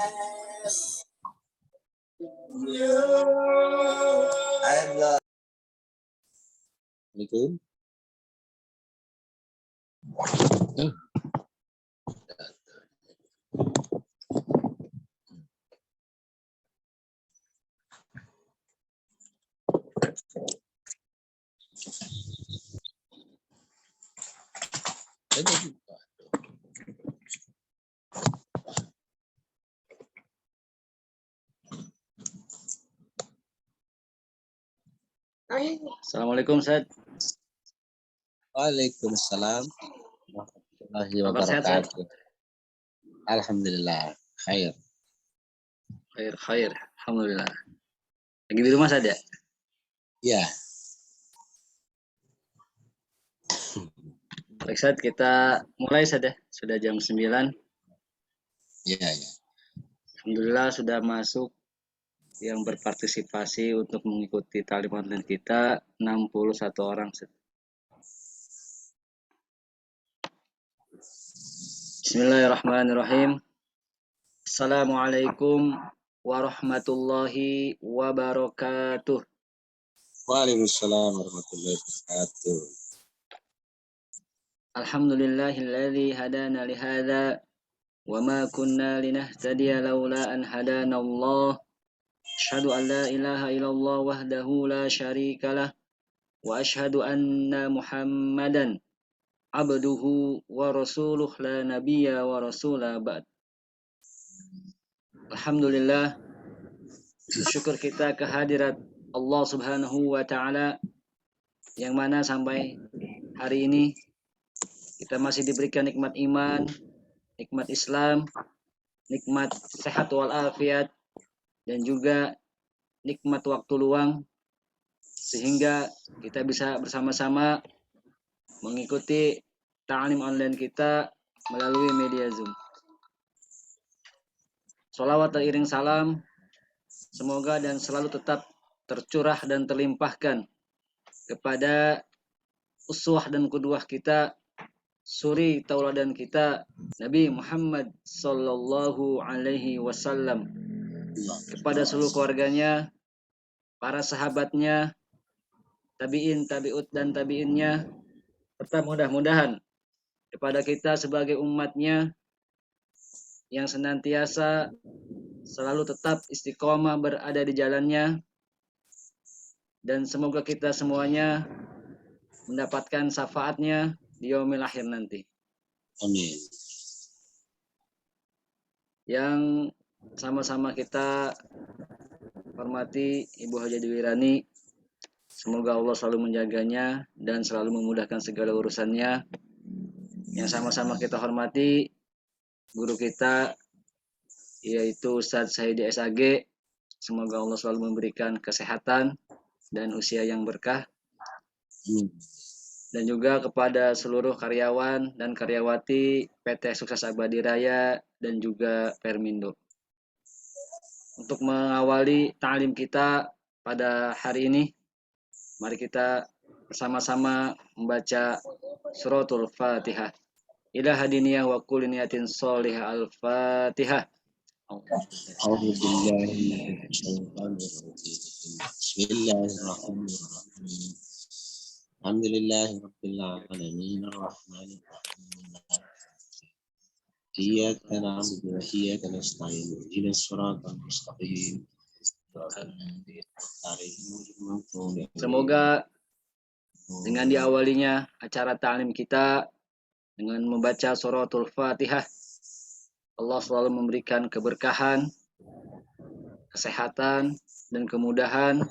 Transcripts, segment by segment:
Assalamualaikum. Assalamualaikum, Ustaz. Waalaikumsalam warahmatullahi Kabar sehat, Ustaz? wabarakatuh. Alhamdulillah, khair. Khair. Alhamdulillah. Lagi di rumah saja? Ya, Baik, Ustaz, kita mulai saja. Sudah jam 9. ya. Alhamdulillah sudah masuk yang berpartisipasi untuk mengikuti talim online kita 61 orang, Ustaz. Bismillahirrahmanirrahim. Assalamualaikum warahmatullahi wabarakatuh. Waalaikumsalam warahmatullahi wabarakatuh. Alhamdulillahilladzi hadana lihadza wa ma kunna linahtadiya laula an hadana Allah. Asyhadu an la ilaha illallah wahdahu la syarikalah wa asyhadu anna Muhammadan abduhu wa rasuluh la nabiyya wa rasula ba'd. Alhamdulillah, syukur kita kehadirat Allah Subhanahu wa taala yang mana sampai hari ini kita masih diberikan nikmat iman, nikmat Islam, nikmat sehat walafiat, dan juga nikmat waktu luang, sehingga kita bisa bersama-sama mengikuti ta'lim online kita melalui media Zoom. Sholawat dan iring salam semoga dan selalu tetap tercurah dan terlimpahkan kepada uswah dan qudwah kita, suri tauladan kita, Nabi Muhammad sallallahu alaihi wasallam, kepada seluruh keluarganya, para sahabatnya, tabi'in, tabi'ut dan tabi'innya, serta mudah-mudahan kepada kita sebagai umatnya yang senantiasa selalu tetap istiqomah berada di jalannya, dan semoga kita semuanya mendapatkan syafaatnya di yaumil akhir nanti. Amin. Yang sama-sama kita hormati Ibu Haja Dwirani, semoga Allah selalu menjaganya dan selalu memudahkan segala urusannya. Yang sama-sama kita hormati guru kita, yaitu Ustadz Saidi SAG, semoga Allah selalu memberikan kesehatan dan usia yang berkah. Dan juga kepada seluruh karyawan dan karyawati PT Sukses Abadi Raya dan juga Permindo. Untuk mengawali ta'lim kita pada hari ini, mari kita bersama-sama membaca suratul Fatihah. Ila hadiniyah wa kulli niyatin sholihah al-Fatihah. Bismillahirrahmanirrahim. Alhamdulillahi rabbil alamin arrahmanir rahim. Iyyaka na'budu wa iyyaka nasta'in. Ihdinas siratal mustaqim. Semoga dengan diawalinya acara ta'lim kita dengan membaca suratul Fatihah, Allah selalu memberikan keberkahan, kesehatan, dan kemudahan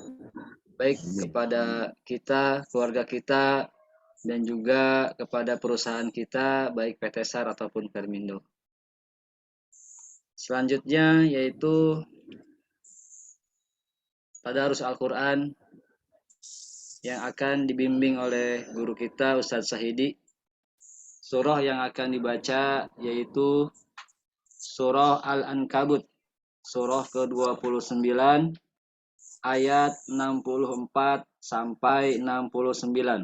baik kepada kita, keluarga kita, dan juga kepada perusahaan kita, baik PT SAR ataupun Permindo. Selanjutnya yaitu tadarus Al-Quran yang akan dibimbing oleh guru kita Ustadz Sahidi. Surah yang akan dibaca yaitu Surah Al-Ankabut, surah ke-29, ayat 64 sampai 69.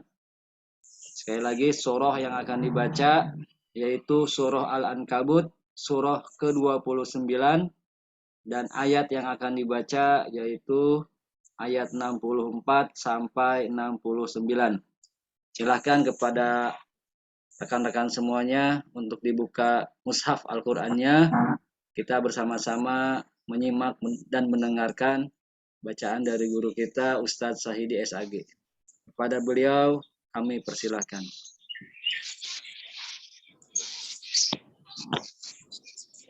Sekali lagi, surah yang akan dibaca yaitu Surah Al-Ankabut, surah ke-29, Dan ayat yang akan dibaca yaitu ayat 64 sampai 69. Silahkan kepada rekan-rekan semuanya untuk dibuka mushaf Al-Qur'annya. Kita bersama-sama menyimak dan mendengarkan bacaan dari guru kita Ustadz Sahidi SAG. Kepada beliau kami persilahkan.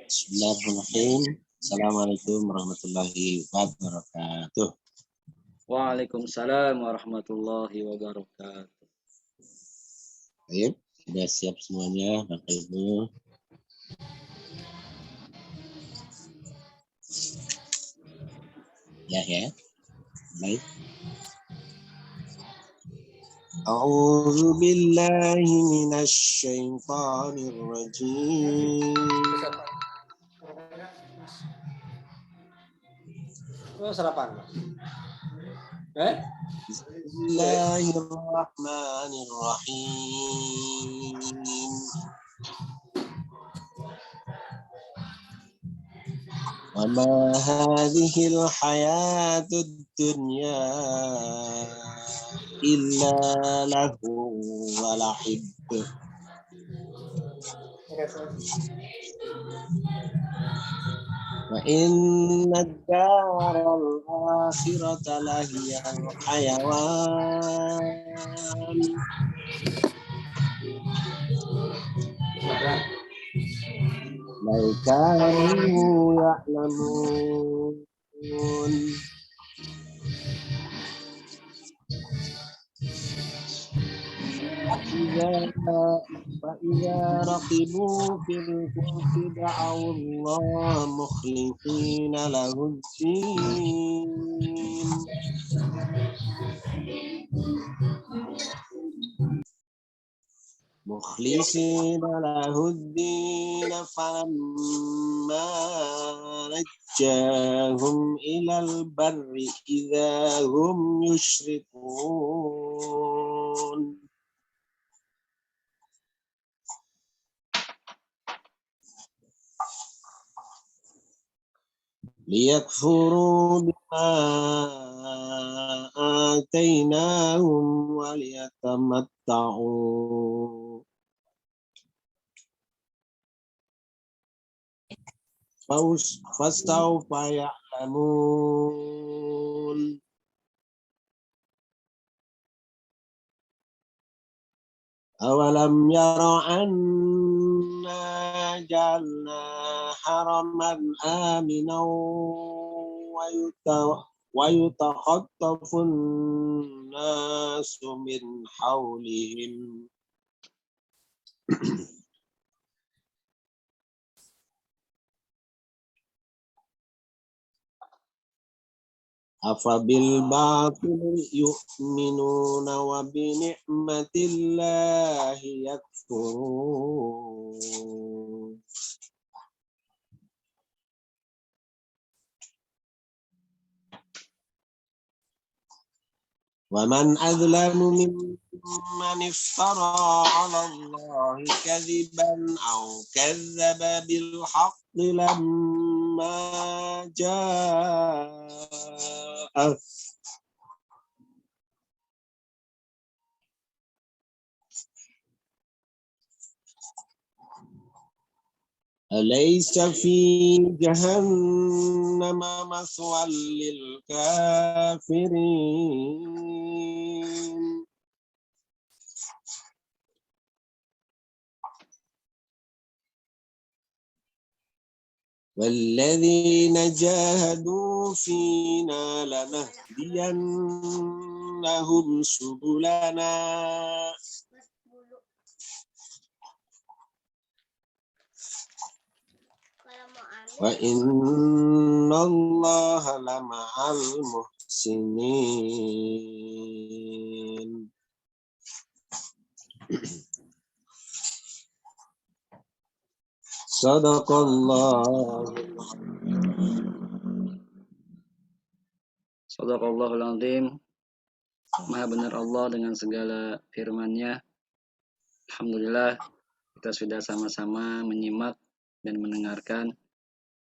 Bismillahirrahmanirrahim. Assalamualaikum warahmatullahi wabarakatuh. Waalaikumsalam warahmatullahi wabarakatuh. Baik, sudah siap semuanya, Bapak Ibu. Ya. Baik. A'udzu billahi minasy syaithanir rajim. Sarapan. Bismillahirrahmanirrahim. Wa ma hadhil hayatud dunya illa lahu wa lahib. Wa inna ad-daral akhirata lahiyal hayawan. Law kanu ya'lamun. فإذا رقبوا في الفلك دعوا الله مخلصين له الدين فلما نجاهم إلى البر إذا هم يشركون. ليكفروا بما آتيناهم وليتمتعوا فسوف يعلمون. أولم يروا أنا جعلنا حرما آمنا ويتخطف الناس من حولهم أفبالباطل يؤمنون وبنعمة الله يكفرون. ومن أظلم ممن افترى على الله كذبا أو كذب بالحق لما جاءه أليس في جهنم مثوى للكافرين. والذين جاهدوا فينا لنهدينهم سبلنا وإن الله لمع المحسنين. Shadaqallahul Azim. Maha benar Allah dengan segala firman-Nya. Alhamdulillah kita sudah sama-sama menyimak dan mendengarkan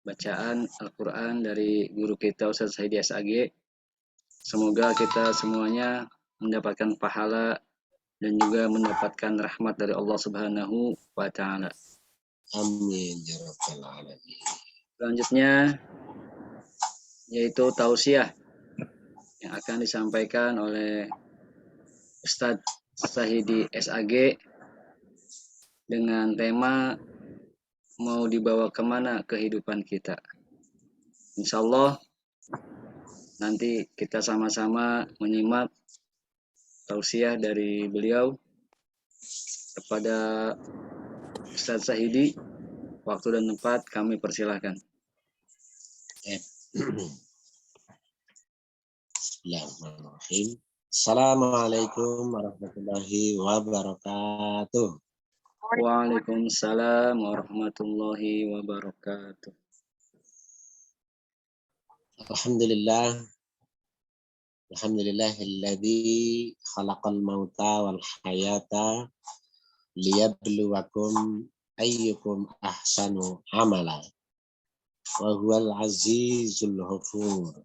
bacaan Al-Quran dari guru kita Ustaz Saidi SAG. Semoga kita semuanya mendapatkan pahala dan juga mendapatkan rahmat dari Allah Subhanahu wa Ta'ala. Amin ya rabbal alamin. Selanjutnya yaitu tausiah yang akan disampaikan oleh Ustadz Sahidi SAG dengan tema mau dibawa kemana kehidupan kita. Insya Allah nanti kita sama-sama menyimak tausiah dari beliau. Kepada Ustadz Sahidi, waktu dan tempat kami persilahkan. Bismillahirrahmanirrahim. Assalamualaikum warahmatullahi wabarakatuh. Waalaikumsalam warahmatullahi wabarakatuh. Alhamdulillah. Alhamdulillahilladzi khalaqal mauta wal hayata liyabluwakum ayyukum ahsanu amala. Wa huwal azizul ghafur.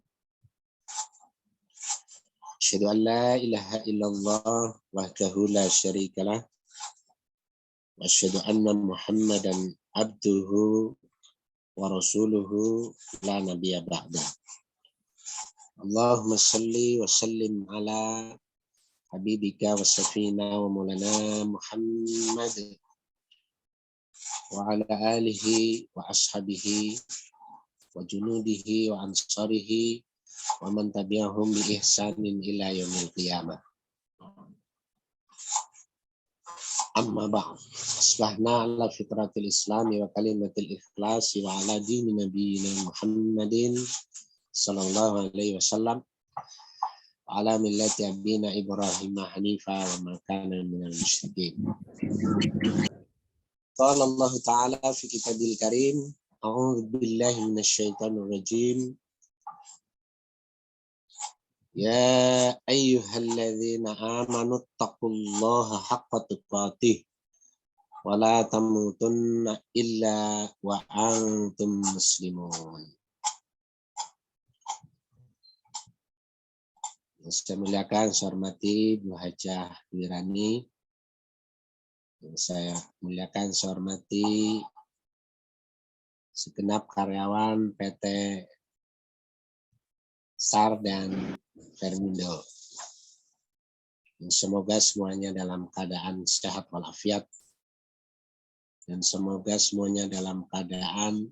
Asyhadu an la ilaha illallah wahdahu la syarikalah wa asyhadu anna Muhammadan abduhu wa rasuluhu la nabiyya ba'da. Allahumma salli wa sallim ala habibika wa safina wa maulana Muhammad wa ala alihi wa ashabihi wa junudihi wa ansarihi wa man tabi'ahum bi ihsanin ila yaumil qiyamah. Amma ba'd. Asbahna ala fitratil islami wa kalimatil ikhlasi wa ala dini nabiyina Muhammadin sallallahu alaihi wasallam wa ala millati abina Ibrahim hanifa wa ma kana minal musyrikin. Qala Allah ta'ala fi kitabil karim, a'udzu billahi minasyaitonir rajim. Ya ayyuhalladzina amanu taqullaha haqqa tuqatih wa la tamutunna illa wa antum muslimun. Saya muliakan, saya hormati Bu Hajah Wirani. Saya muliakan, saya hormati segenap karyawan PT SAR dan Fermindo. Semoga semuanya dalam keadaan sehat walafiat dan semoga semuanya dalam keadaan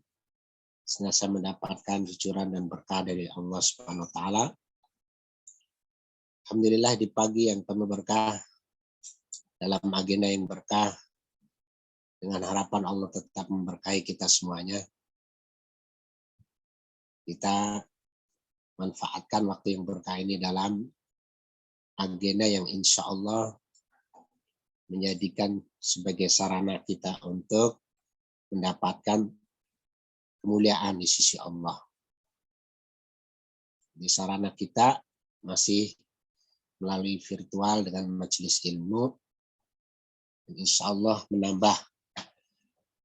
senantiasa mendapatkan cucuran dan berkah dari Allah Subhanahu wa taala. Alhamdulillah di pagi yang penuh berkah, dalam agenda yang berkah, dengan harapan Allah tetap memberkahi kita semuanya. Kita manfaatkan waktu yang berkah ini dalam agenda yang insya Allah menjadikan sebagai sarana kita untuk mendapatkan kemuliaan di sisi Allah. Di sarana kita masih melalui virtual dengan majelis ilmu, insya Allah menambah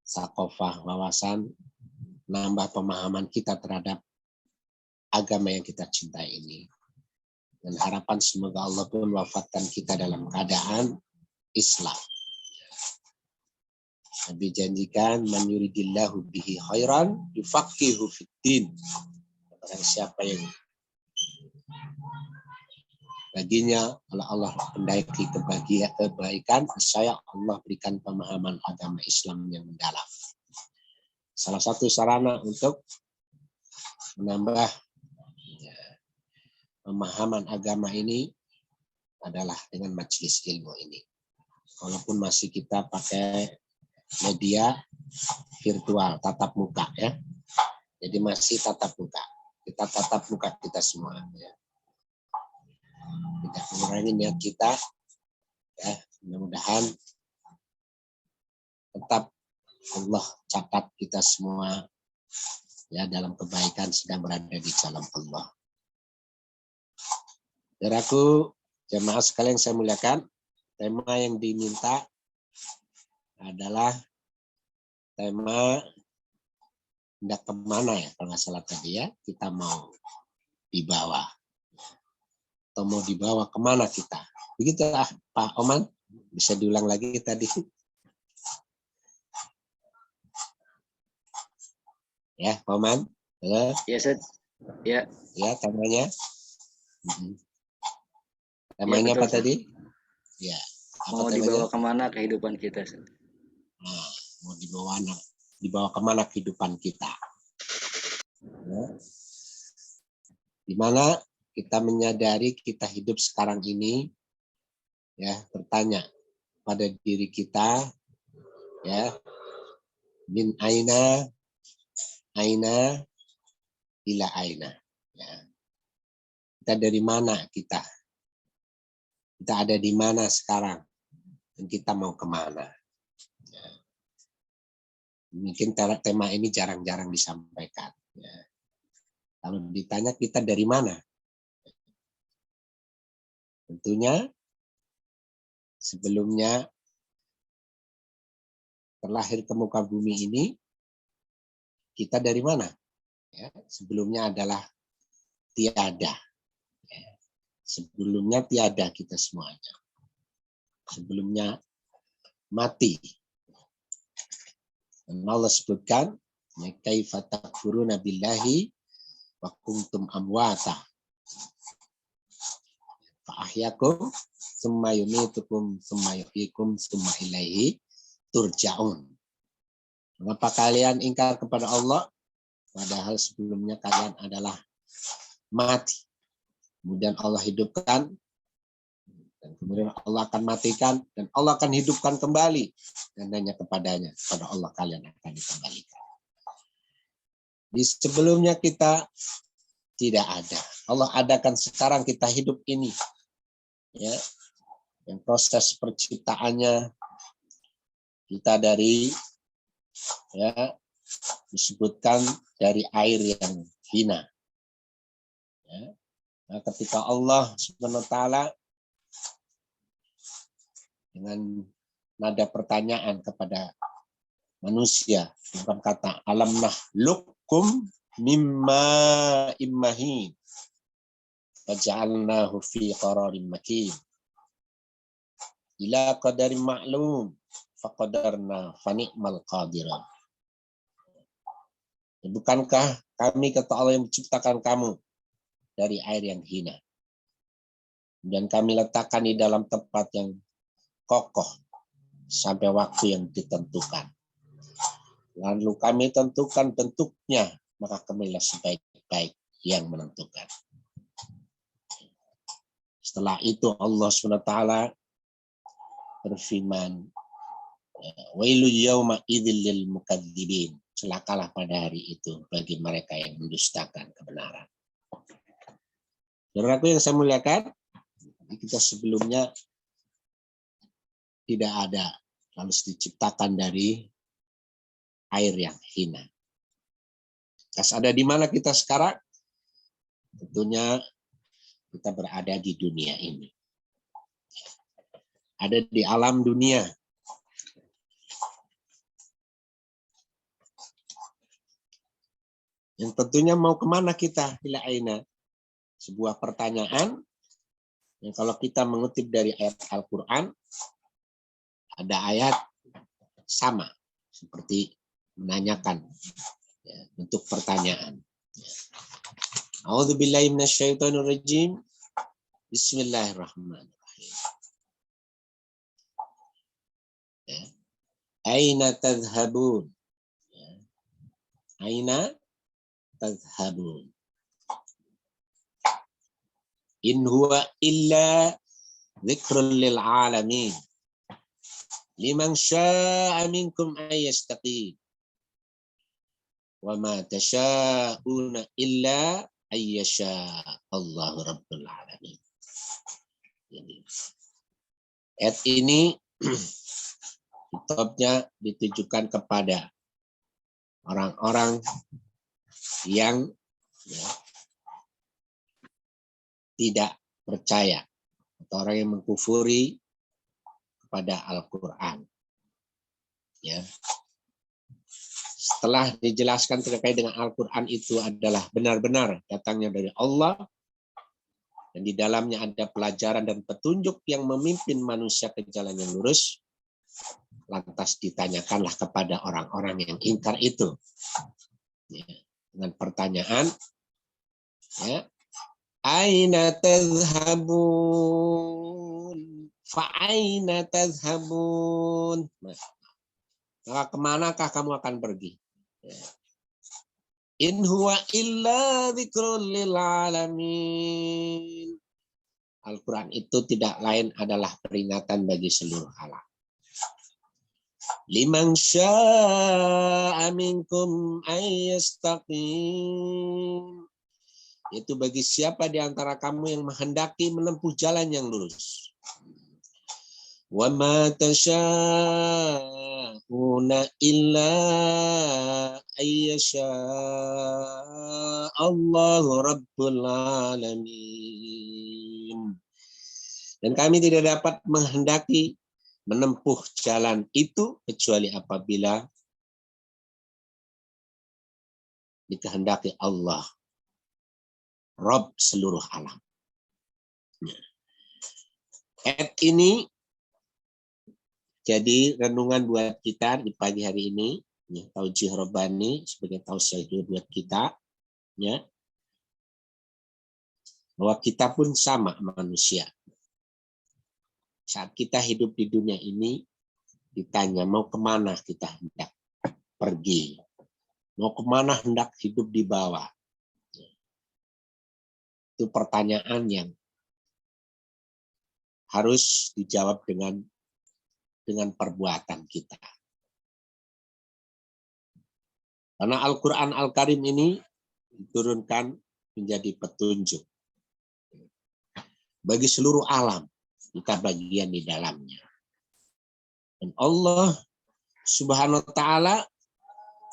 sakofah wawasan, menambah pemahaman kita terhadap agama yang kita cintai ini. Dan harapan semoga Allah pun wafatkan kita dalam keadaan Islam. Nabi janjikan, man yuridillahu bihi khairan yufaqihu fiddin. Barang siapa yang baginya kalau Allah mendaki kebaikan, saya Allah berikan pemahaman agama Islam yang mendalam. Salah satu sarana untuk menambah pemahaman agama ini adalah dengan majelis ilmu ini. Walaupun masih kita pakai media virtual, tatap muka ya. Jadi masih tatap muka. Kita tatap muka kita semua ya. Tidak mengurangi niat kita ya, mudah-mudahan tetap Allah catat kita semua ya dalam kebaikan sedang berada di jalan Allah. Saudaraku, jemaah sekalian saya muliakan, tema yang diminta adalah tema hendak kemana ya kalau nggak salah tadi ya, kita mau dibawa atau mau dibawa kemana kita. Begitulah Pak Oman, bisa diulang lagi tadi. Ya, Pak Oman. Halo. Ya, Ustaz. Ya, Ya, temanya. ya Temanya betul, apa Ustaz. tadi? Ya, apa Mau temanya? dibawa kemana kehidupan kita, Ustaz? Nah, mau dibawa kemana kehidupan kita? Ya. Di mana kita menyadari kita hidup sekarang ini, ya, bertanya pada diri kita, ya, min aina ila aina. Ya. Kita dari mana kita? Kita ada di mana sekarang? Dan kita mau kemana? Ya. Mungkin tema ini jarang-jarang disampaikan. Ya. Kalau ditanya kita dari mana? Tentunya sebelumnya terlahir ke muka bumi ini, kita dari mana? Ya, sebelumnya adalah tiada. Ya. Sebelumnya tiada kita semuanya. Sebelumnya mati. Dan Allah sebutkan, kaifa takfuruna billahi wa kuntum amwata. Fa ahyakum tsumma yumitukum tsumma yuhyikum tsumma ilaihi turja'un. Mengapa kalian ingkar kepada Allah padahal sebelumnya kalian adalah mati. Kemudian Allah hidupkan, dan kemudian Allah akan matikan, dan Allah akan hidupkan kembali. Dan hanya kepadanya, kepada Allah kalian akan dikembalikan. Di sebelumnya kita tidak ada. Allah adakan sekarang kita hidup ini. Ya, yang proses perciptaannya kita dari, ya, disebutkan dari air yang hina. Ya. Nah, ketika Allah Subhanahu wa taala dengan nada pertanyaan kepada manusia, bukan kata alam nahlukum mimma immahin faja'alnahu fi qararin makin ila qadarin ma'lum faqadarna fani'mal qadiran. Bukankah kami, kata Allah, yang menciptakan kamu dari air yang hina, dan kami letakkan di dalam tempat yang kokoh sampai waktu yang ditentukan. Lalu kami tentukan bentuknya, maka kamilah sebaik-baik yang menentukan. Setelah itu Allah SWT berfirman, wailu yauma idzil lil mukadzibin. Celakalah pada hari itu bagi mereka yang mendustakan kebenaran. Saudaraku yang saya muliakan, kita sebelumnya tidak ada, lalu diciptakan dari air yang hina. Terus ada di mana kita sekarang? Tentunya kita berada di dunia ini. Ada di alam dunia. Yang tentunya mau kemana kita? Ila aina. Sebuah pertanyaan yang kalau kita mengutip dari ayat Al-Quran, ada ayat sama seperti menanyakan, ya, bentuk pertanyaan. A'udzubillahi minasyaitonirrajim. Bismillahirrahmanirrahim. Ya. Aina tadhhabun? Ya. Aina tadhhabun? In huwa illa dzikrun lil alamin. Liman syaa'a minkum ayyastaqim. Wa ma tasyaa'una illa ayyasha Allahu rabbul alamin. Jadi, ayat ini kitabnya ditujukan kepada orang-orang yang, ya, tidak percaya atau orang yang mengkufuri kepada Al-Quran. Ya. setelah dijelaskan terkait dengan Al-Quran itu adalah benar-benar datangnya dari Allah, dan di dalamnya ada pelajaran dan petunjuk yang memimpin manusia ke jalan yang lurus, lantas ditanyakanlah kepada orang-orang yang ingkar itu. Ya, dengan pertanyaan, ya, aina tazhabun? Fa'aina tazhabun? Maka kemanakah kamu akan pergi? Ya. In huwa illa dzikrul lil alamin. Al-Quran itu tidak lain adalah peringatan bagi seluruh alam. Liman syaa minkum ayyastaqim. Itu bagi siapa di antara kamu yang menghendaki menempuh jalan yang lurus. Wa ma tasyauna illa ayyasha Allahu rabbul alamin. Dan kami tidak dapat menghendaki menempuh jalan itu kecuali apabila dikehendaki Allah, Rabb seluruh alam. Ayat ini jadi renungan buat kita di pagi hari ini, ya, taujih Rabbani sebagai tausiah buat kita, ya, bahwa kita pun sama manusia. Saat kita hidup di dunia ini, ditanya mau kemana kita hendak pergi, mau kemana hendak hidup di bawah. Itu pertanyaan yang harus dijawab dengan perbuatan kita. Karena Al-Quran Al-Karim ini diturunkan menjadi petunjuk bagi seluruh alam, kita bagian di dalamnya. Dan Allah Subhanahu wa Ta'ala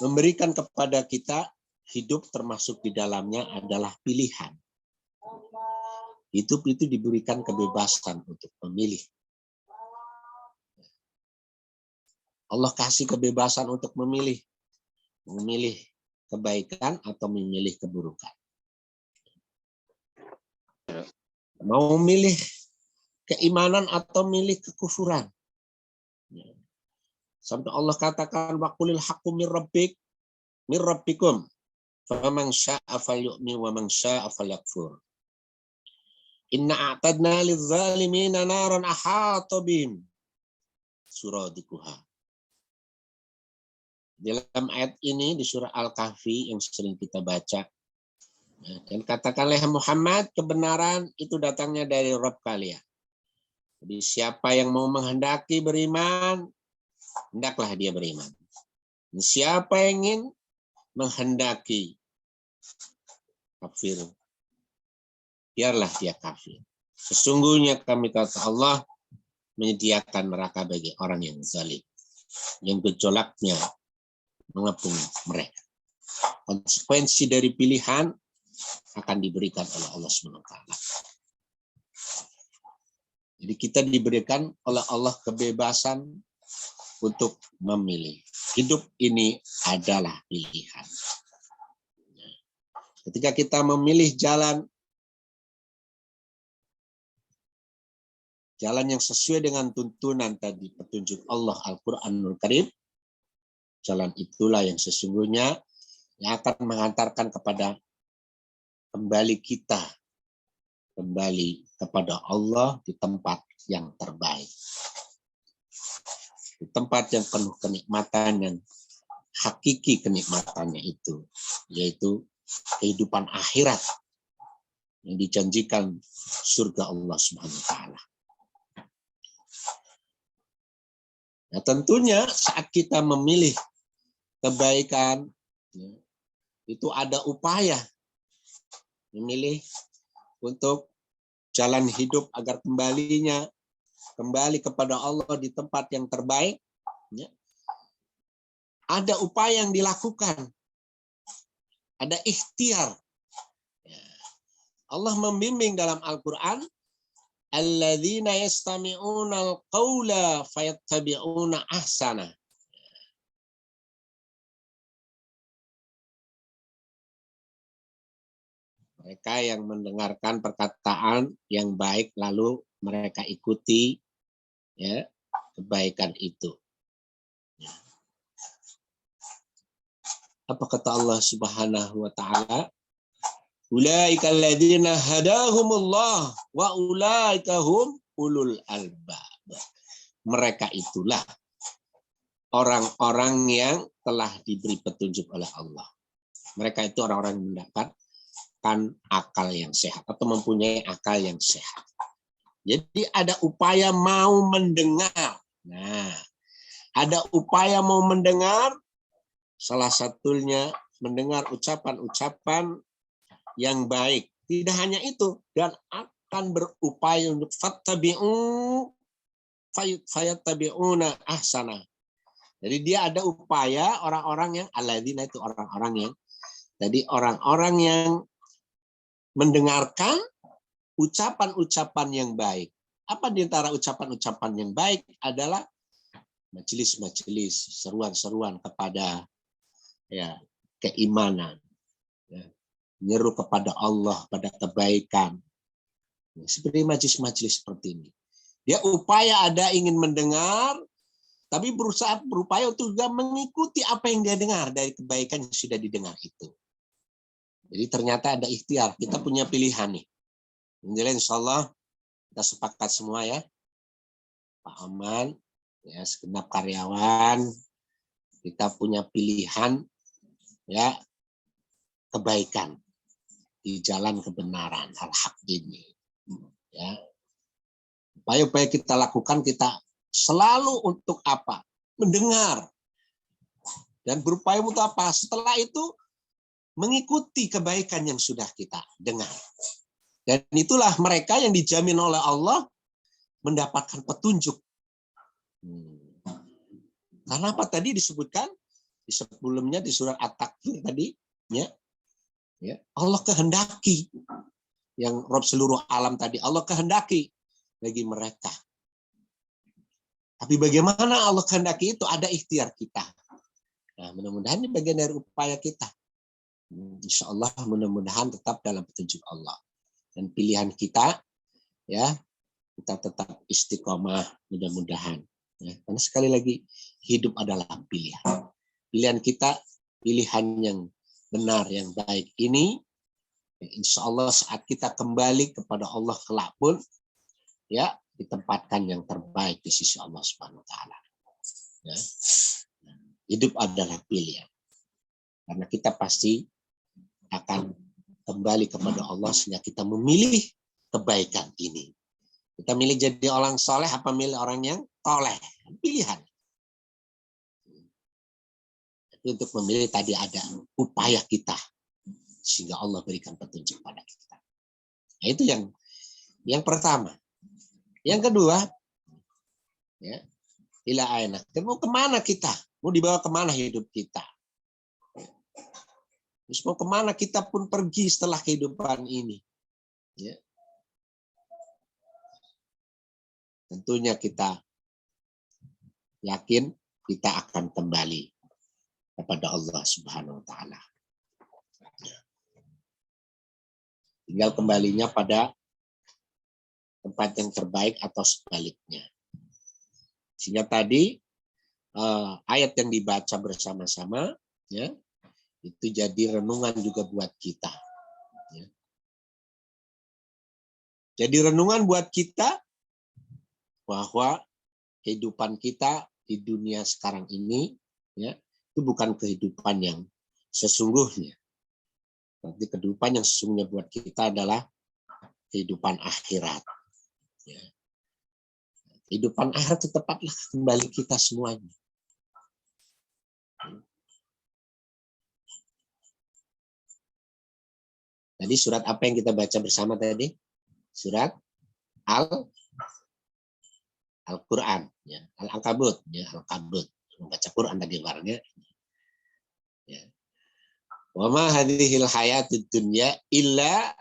memberikan kepada kita hidup termasuk di dalamnya adalah pilihan. Hidup itu diberikan kebebasan untuk memilih. Allah kasih kebebasan untuk memilih kebaikan atau memilih keburukan. Mau memilih keimanan atau memilih kekufuran. Sampai Allah katakan waqulil haqqu mir rabbikum faman syaa'a falyu'min wa man syaa'a falyakfur. Inna a'tadna liz-zalimina naran ahata bihim suradikuha. Dalam ayat ini di surah Al-Kahfi yang sering kita baca, dan katakanlah Muhammad, kebenaran itu datangnya dari Rabb kalian. Jadi siapa yang mau menghendaki beriman, hendaklah dia beriman. Dan siapa yang ingin menghendaki kafir, biarlah dia kafir. Sesungguhnya kami kata Allah menyediakan neraka bagi orang yang zalim, yang gejolaknya mengepung mereka. Konsekuensi dari pilihan akan diberikan oleh Allah SWT. Jadi kita diberikan oleh Allah kebebasan untuk memilih. Hidup ini adalah pilihan. Ketika kita memilih jalan yang sesuai dengan tuntunan tadi, petunjuk Allah Al-Quranul Karim, jalan itulah yang sesungguhnya yang akan mengantarkan kepada kembali kepada Allah di tempat yang terbaik. Di tempat yang penuh kenikmatan dan hakiki kenikmatannya itu, yaitu kehidupan akhirat yang dijanjikan surga Allah Subhanahu wa Ta'ala. Nah, tentunya saat kita memilih kebaikan, itu ada upaya memilih untuk jalan hidup agar kembali kepada Allah di tempat yang terbaik. Ada upaya yang dilakukan, ada ikhtiar. Allah membimbing dalam Al-Quran, alladzina yastami'una al-qawla fayattabi'una ahsana. Mereka yang mendengarkan perkataan yang baik lalu mereka ikuti ya kebaikan itu. Apa kata Allah Subhanahu wa taala? Ulaika alladzina hadahumullah wa ulaika hum ulul albab. Mereka itulah orang-orang yang telah diberi petunjuk oleh Allah. Mereka itu orang-orang yang mendapatkan akal yang sehat atau mempunyai akal yang sehat. Jadi ada upaya mau mendengar. Nah, ada upaya mau mendengar, salah satunya mendengar ucapan-ucapan yang baik. Tidak hanya itu, dan akan berupaya untuk fayattabi'una ahsana. Jadi dia ada upaya orang-orang yang alladzina itu orang-orang yang jadi orang-orang yang mendengarkan ucapan-ucapan yang baik. Apa di antara ucapan-ucapan yang baik adalah majelis-majelis, seruan-seruan kepada ya keimanan, ya, menyeru kepada Allah, pada kebaikan. Seperti majelis-majelis seperti ini. Dia upaya ada ingin mendengar, tapi berupaya untuk juga mengikuti apa yang dia dengar dari kebaikan yang sudah didengar itu. Jadi ternyata ada ikhtiar. Kita punya pilihan nih. Jadi insya Allah kita sepakat semua ya. Pak Aman, ya segenap karyawan, kita punya pilihan ya kebaikan di jalan kebenaran, al-haq ini. Ya. Upaya-upaya kita lakukan kita selalu untuk apa? Mendengar. Dan berupaya untuk apa? Setelah itu mengikuti kebaikan yang sudah kita dengar. Dan itulah mereka yang dijamin oleh Allah mendapatkan petunjuk. Karena apa tadi disebutkan di sebelumnya di surat At-Takwir tadi, ya, Allah kehendaki yang Rob seluruh alam tadi, Allah kehendaki bagi mereka. Tapi bagaimana Allah kehendaki itu ada ikhtiar kita. Nah, mudah-mudahan ini bagian dari upaya kita. Insya Allah mudah-mudahan tetap dalam petunjuk Allah. Dan pilihan kita, ya kita tetap istiqomah mudah-mudahan. Ya, karena sekali lagi hidup adalah pilihan. Pilihan kita, pilihan yang benar, yang baik ini, ya, insya Allah saat kita kembali kepada Allah kelak pun, ya ditempatkan yang terbaik di sisi Allah Subhanahu wa taala. Ya. Hidup adalah pilihan. Karena kita pasti akan kembali kepada Allah sehingga kita memilih kebaikan ini. Kita milih jadi orang soleh apa milih orang yang toleh? Pilihan. Untuk memilih tadi ada upaya kita sehingga Allah berikan petunjuk pada kita. Nah, itu yang pertama. Yang kedua, ya, ila aina. Mau kemana kita? Mau dibawa kemana hidup kita? Terus mau kemana kita pun pergi setelah kehidupan ini? Ya. Tentunya kita yakin kita akan kembali kepada Allah Subhanahu wa taala. Tinggal kembalinya pada tempat yang terbaik atau sebaliknya. Sehingga tadi ayat yang dibaca bersama-sama ya itu jadi renungan juga buat kita. Ya. Jadi renungan buat kita bahwa kehidupan kita di dunia sekarang ini ya itu bukan kehidupan yang sesungguhnya. Berarti kehidupan yang sesungguhnya buat kita adalah kehidupan akhirat. Ya. Kehidupan akhirat itu tepatlah kembali kita semuanya. Tadi surat apa yang kita baca bersama tadi? Surat Al-Quran, ya. Al-Ankabut, ya. Al-Ankabut. Membaca Quran tadi barangnya. Ya. Wa ma hadhil hayatud dunya illa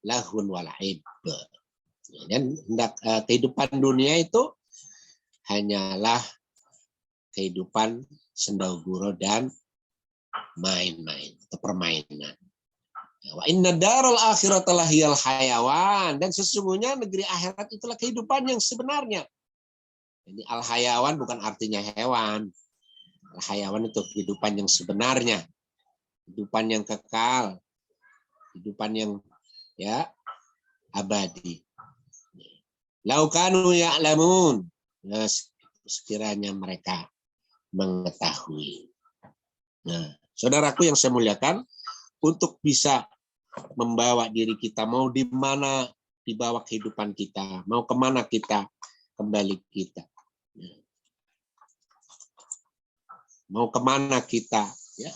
lahun wa la'ib. Dan kehidupan dunia itu hanyalah kehidupan senda gurau dan main-main atau permainan. Wa inna daral akhirata lahiyal hayawan, dan sesungguhnya negeri akhirat itulah kehidupan yang sebenarnya. Jadi al hayawan bukan artinya hewan. Al hayawan itu kehidupan yang sebenarnya, kehidupan yang kekal, kehidupan yang ya abadi. Laukanu ya'lamun, nah, sekiranya mereka mengetahui. Nah, saudaraku yang saya muliakan, untuk bisa membawa diri kita, mau di mana dibawa kehidupan kita, mau kemana kita kembali kita, mau kemana kita, ya,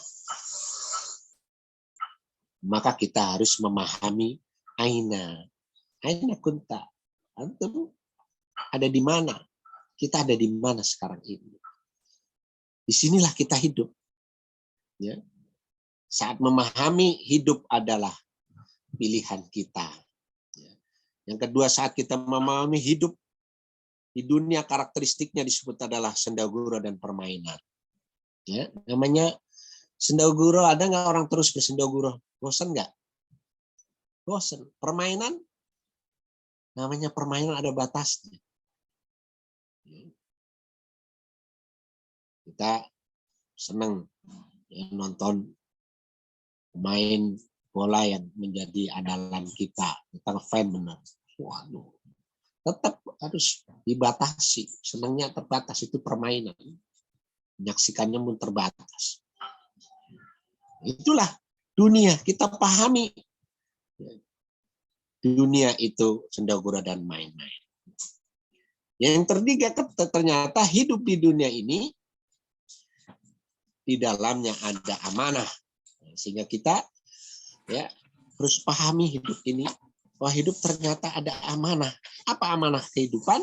maka kita harus memahami aina kunta, antum ada di mana, kita ada di mana sekarang ini. Disinilah kita hidup. Ya. Saat memahami hidup adalah pilihan kita. Yang kedua, saat kita memahami hidup di dunia, karakteristiknya disebut adalah sendagura dan permainan. Ya, namanya sendagura, ada nggak orang terus bersendagura? Bosan nggak? Bosan. Permainan, namanya permainan ada batasnya. Kita senang ya, nonton main bola yang menjadi andalan kita, kita fan benar. Waduh, tetap harus dibatasi. Senangnya terbatas, itu permainan. Menyaksikannya pun terbatas. Itulah dunia, kita pahami. Dunia itu sendagura dan main-main. Yang ketiga, ternyata hidup di dunia ini di dalamnya ada amanah. Sehingga kita ya harus pahami hidup ini, bahwa hidup ternyata ada amanah. Apa amanah kehidupan?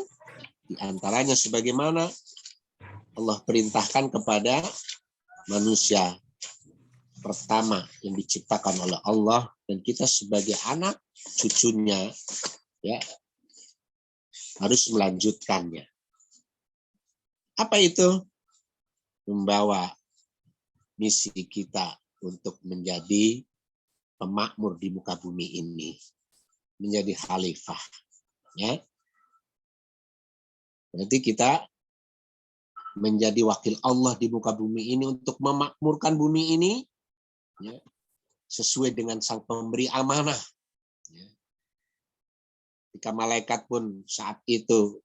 Di antaranya sebagaimana Allah perintahkan kepada manusia pertama yang diciptakan oleh Allah, dan kita sebagai anak cucunya ya harus melanjutkannya. Apa itu? Membawa misi kita untuk menjadi pemakmur di muka bumi ini, menjadi khalifah. Ya, berarti kita menjadi wakil Allah di muka bumi ini untuk memakmurkan bumi ini, ya, sesuai dengan sang pemberi amanah. Ya. Ketika malaikat pun saat itu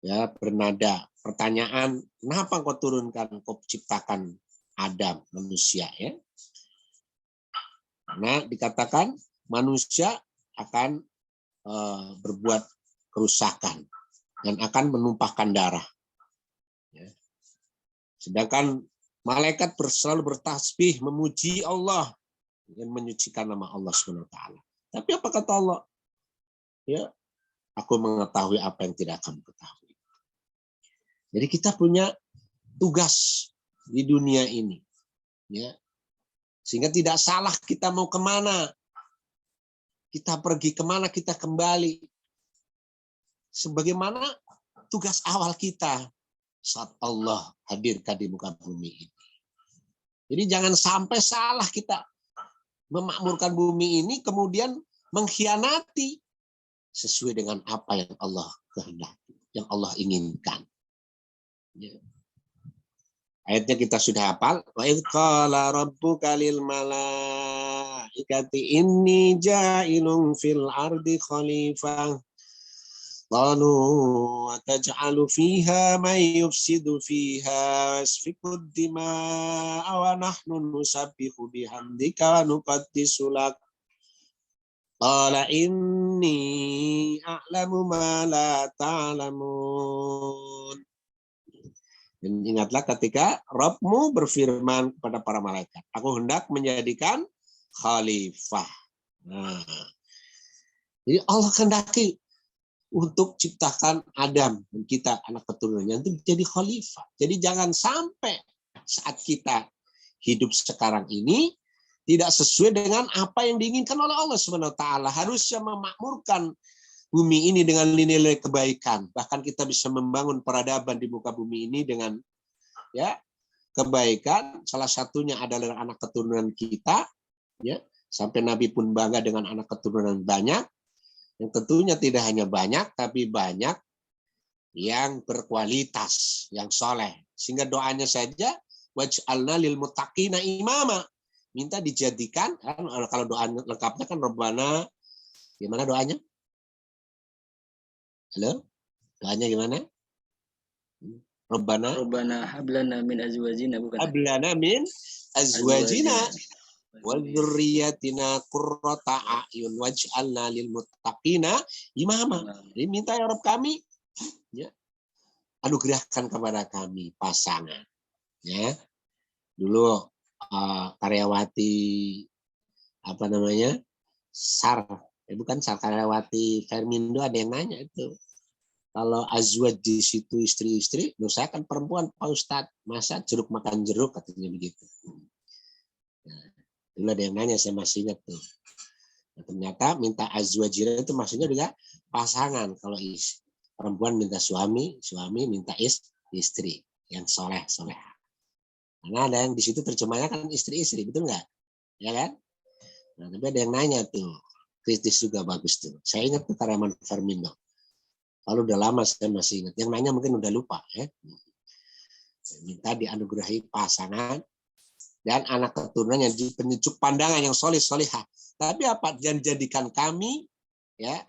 ya bernada pertanyaan, kenapa kau turunkan, kau ciptakan Adam, manusia, ya? Karena dikatakan manusia akan berbuat kerusakan dan akan menumpahkan darah. Ya. Sedangkan malaikat selalu bertasbih memuji Allah dan menyucikan nama Allah SWT. Tapi apa kata Allah? Ya, aku mengetahui apa yang tidak kamu ketahui. Jadi kita punya tugas di dunia ini, ya, sehingga tidak salah kita mau kemana, kita pergi kemana, kita kembali sebagaimana tugas awal kita saat Allah hadirkan di muka bumi ini. Jadi jangan sampai salah kita memakmurkan bumi ini kemudian mengkhianati sesuai dengan apa yang Allah kehendaki, yang Allah inginkan. Ya. Ayatnya kita sudah hafal. Wa idz qala rabbuka lil malaikati inni ja'ilun fil ardi khalifah. Qalu ataj'alu fiha may yufsidu fiha yasfiku ad-dima'a wa nahnu nusabbihu bihamdika wa nuqaddisu lak. Qala inni a'lamu ma la ta'lamun. Dan ingatlah ketika Rabbmu berfirman kepada para malaikat, aku hendak menjadikan khalifah. Nah, jadi Allah kehendaki untuk ciptakan Adam dan kita anak keturunannya untuk jadi khalifah. Jadi jangan sampai saat kita hidup sekarang ini tidak sesuai dengan apa yang diinginkan oleh Allah SWT. Harusnya memakmurkan bumi ini dengan nilai kebaikan. Bahkan kita bisa membangun peradaban di muka bumi ini dengan ya kebaikan. Salah satunya adalah anak keturunan kita. Ya, Sampai Nabi pun bangga dengan anak keturunan banyak, yang tentunya tidak hanya banyak, tapi banyak yang berkualitas, yang soleh. Sehingga doanya saja, waj'alna lil muttaqina imama. Minta dijadikan, kan, kalau doa lengkapnya kan Rabbana, gimana doanya? Halo? Doanya gimana? Rabbana Rabbana hablana min azwajina, bukan? hablana min azwajina wa dzurriyyatina qurrata a'yun waj'alna lil muttaqina imama. Jadi minta ya Rabb kami, ya, anugerahkan kepada kami pasangan. Ya, dulu karyawati apa namanya bukan Sar, karyawati Fermindo ada yang nanya itu. Kalau azwaj di situ istri-istri, loh saya kan perempuan Pak Ustadz, masa jeruk makan jeruk, katanya begitu. Nah, dulu ada yang nanya, saya masih ingat tuh. Nah, ternyata minta azwajira itu maksudnya juga pasangan. Kalau perempuan minta suami, suami minta istri yang soleh. Karena ada yang di situ terjemahnya kan istri-istri, betul nggak? Ya kan? Nah, tapi ada yang nanya tuh, kritis juga bagus tuh. Saya ingat tuh Karaman Fermindo. Kalau udah lama saya masih ingat. Yang nanya mungkin udah lupa, ya. Minta dianugerahi pasangan dan anak keturunan yang penyejuk pandangan yang solihah. Tapi apa? Dan jadikan kami, ya,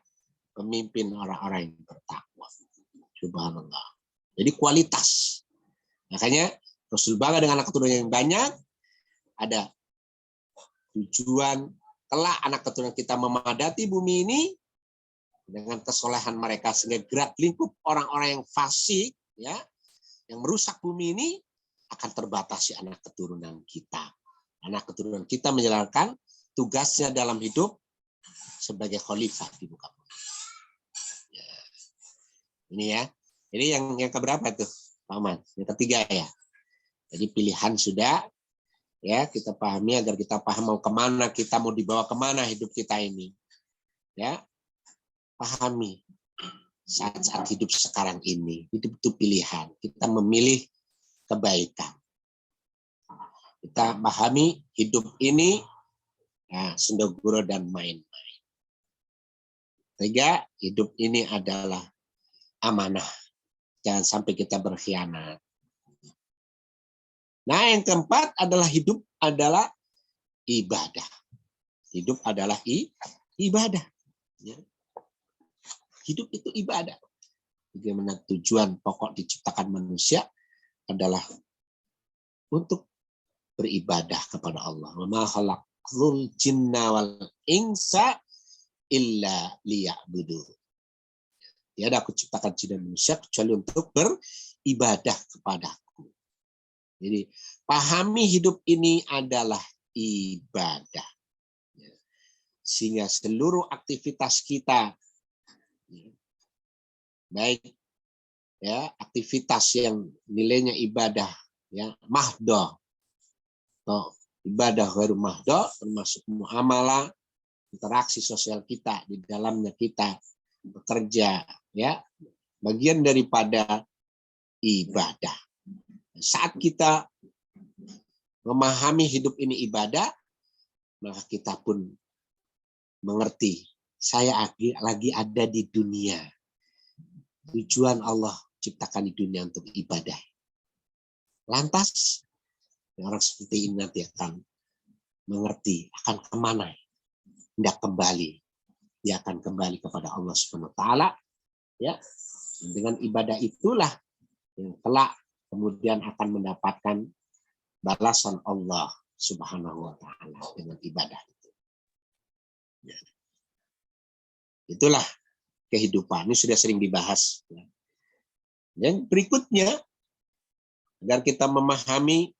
pemimpin orang-orang yang bertakwa. Subhanallah. Jadi kualitas. Makanya Rasul bangga dengan anak keturunan yang banyak. Ada tujuan kelak anak keturunan kita memadati bumi ini dengan kesolehan mereka, sehingga gerak lingkup orang-orang yang fasik, ya, yang merusak bumi ini akan terbatasi anak keturunan kita. Anak keturunan kita menjalankan tugasnya dalam hidup sebagai khalifah di muka bumi. Ya. Ini ya. Jadi yang keberapa tuh, Pak Man? Yang ketiga ya. Jadi pilihan sudah, ya, kita pahami agar kita paham mau kemana, kita mau dibawa kemana hidup kita ini. Ya. Pahami saat-saat hidup sekarang ini, hidup itu pilihan. Kita memilih kebaikan. Kita pahami hidup ini, ya, sendogoro dan main-main. Tiga, hidup ini adalah amanah. Jangan sampai kita berkhianat. Nah, yang keempat adalah hidup adalah ibadah. Hidup adalah ibadah. Ya. Hidup itu ibadah. Bagaimana tujuan pokok diciptakan manusia adalah untuk beribadah kepada Allah. Wa ma khalaqtul jinna wal insa illa liya'budu. Tiada aku ciptakan jin dan manusia kecuali untuk beribadah kepadaku. Jadi pahami hidup ini adalah ibadah. Sehingga seluruh aktivitas kita, baik, ya, aktivitas yang nilainya ibadah, ya, mahdoh atau ibadah ghair mahdoh, termasuk muamalah, interaksi sosial kita, di dalamnya kita bekerja, ya, bagian daripada ibadah. Saat kita memahami hidup ini ibadah, maka kita pun mengerti, saya lagi ada di dunia. Tujuan Allah ciptakan di dunia untuk ibadah. Lantas, orang seperti ini nanti akan mengerti akan kemana hendak kembali. Dia akan kembali kepada Allah Subhanahu wa taala, ya. Dengan ibadah itulah yang kelak kemudian akan mendapatkan balasan Allah Subhanahu wa taala dengan ibadah itu. Ya. Itulah kehidupan. Ini sudah sering dibahas. Dan berikutnya, agar kita memahami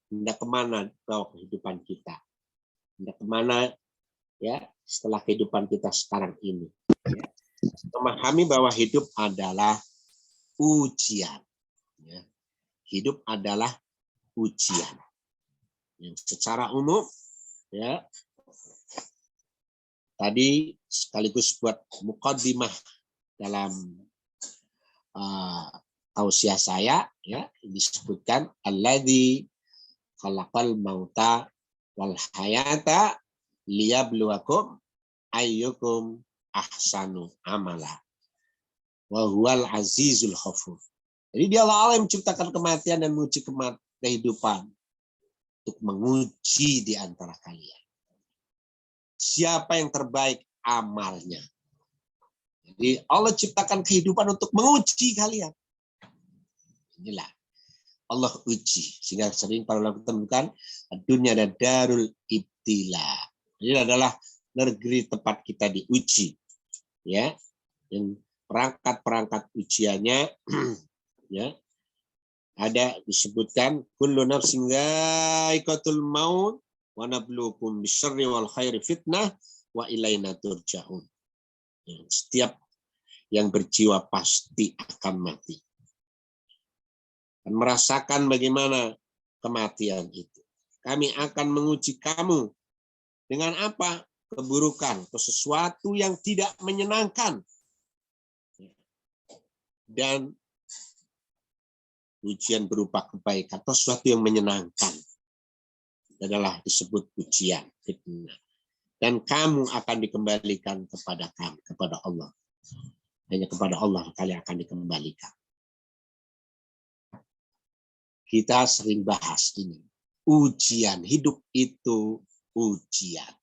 hendak kemana kehidupan kita, hendak kemana, ya, setelah kehidupan kita sekarang ini. Ya. Memahami bahwa hidup adalah ujian. Ya. Hidup adalah ujian. Yang secara umum, ya, tadi sekaligus buat muqaddimah dalam tausiah saya, ya, disebutkan alladzi khalaqal mauta wal hayata liyabluwakum ayyukum ahsanu amala wa huwal azizul ghafur. Jadi dia Allah yang menciptakan kematian dan menguji kehidupan untuk menguji di antara kalian. Siapa yang terbaik amalnya. Jadi Allah ciptakan kehidupan untuk menguji kalian. Inilah Allah uji. Sehingga sering para ulama temukan dunia ada darul ibtila. Ini adalah negeri tempat kita diuji. Ya, yang perangkat-perangkat ujiannya ya ada disebutkan kullu nafsin dha'iqatul maut wa nabluukum bisyarri wal khairi fitnah wa ilaina turja'un. Setiap yang berjiwa pasti akan mati. Dan merasakan bagaimana kematian itu. Kami akan menguji kamu dengan apa? Keburukan atau sesuatu yang tidak menyenangkan. Dan ujian berupa kebaikan atau sesuatu yang menyenangkan adalah disebut ujian fitnah. Dan kamu akan dikembalikan kepada kami, kepada Allah. Hanya kepada Allah kalian akan dikembalikan. Kita sering bahas ini. Ujian, hidup itu ujian.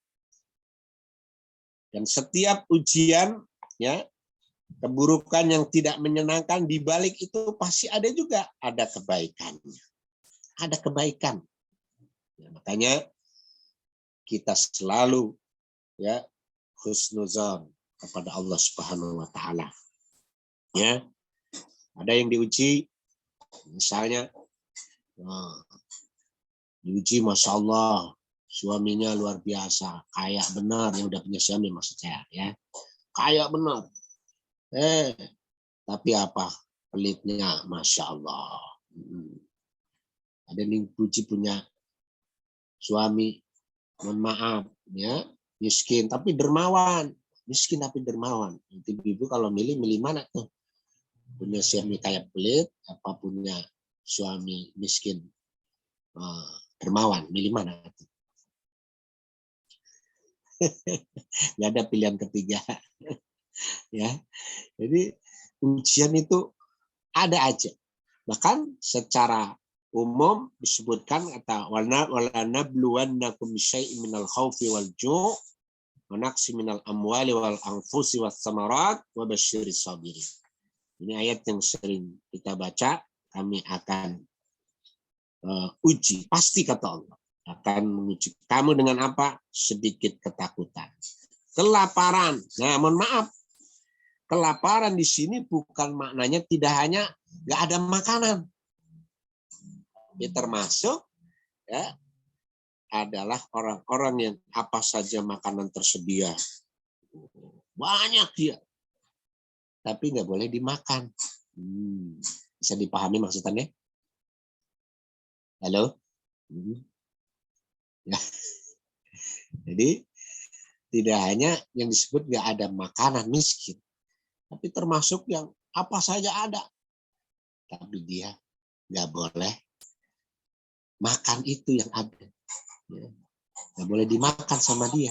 Dan setiap ujian, ya, keburukan yang tidak menyenangkan, di balik itu pasti ada juga ada kebaikannya. Ada kebaikan. Ya, makanya kita selalu ya husnuzon kepada Allah Subhanahu wa taala. Ya. Ada yang diuji misalnya diuji Masya Allah suaminya luar biasa, kaya benar, yang udah punya suami maksud saya ya. Kaya benar. Tapi apa? Pelitnya Masya Allah. Ada yang puji punya suami, mohon maaf ya, miskin tapi dermawan. Miskin tapi dermawan. Ibu kalau milih mana tuh? Punya suami kaya pelit, apa punya suami miskin dermawan? Milih mana tuh? Nggak ada pilihan ketiga. Ya. Jadi ujian itu ada aja. Bahkan secara umum disebutkan kata wala nabluwannakum bisyai'in minal khaufi wal ju' wa naqsi minal amwali wal anfusi was samarat wa basyiris sabirin. Ini ayat yang sering kita baca, kami akan uji, pasti kata Allah akan menguji kamu dengan apa? Sedikit ketakutan. Kelaparan. Nah, mohon maaf. Kelaparan di sini bukan maknanya tidak hanya nggak ada makanan. Ini termasuk ya adalah orang-orang yang apa saja makanan tersedia. Banyak dia. Tapi nggak boleh dimakan. Bisa dipahami maksudnya? Halo? Ya. Jadi tidak hanya yang disebut nggak ada makanan miskin, tapi termasuk yang apa saja ada, tapi dia nggak boleh makan itu yang ada, nggak boleh dimakan sama dia.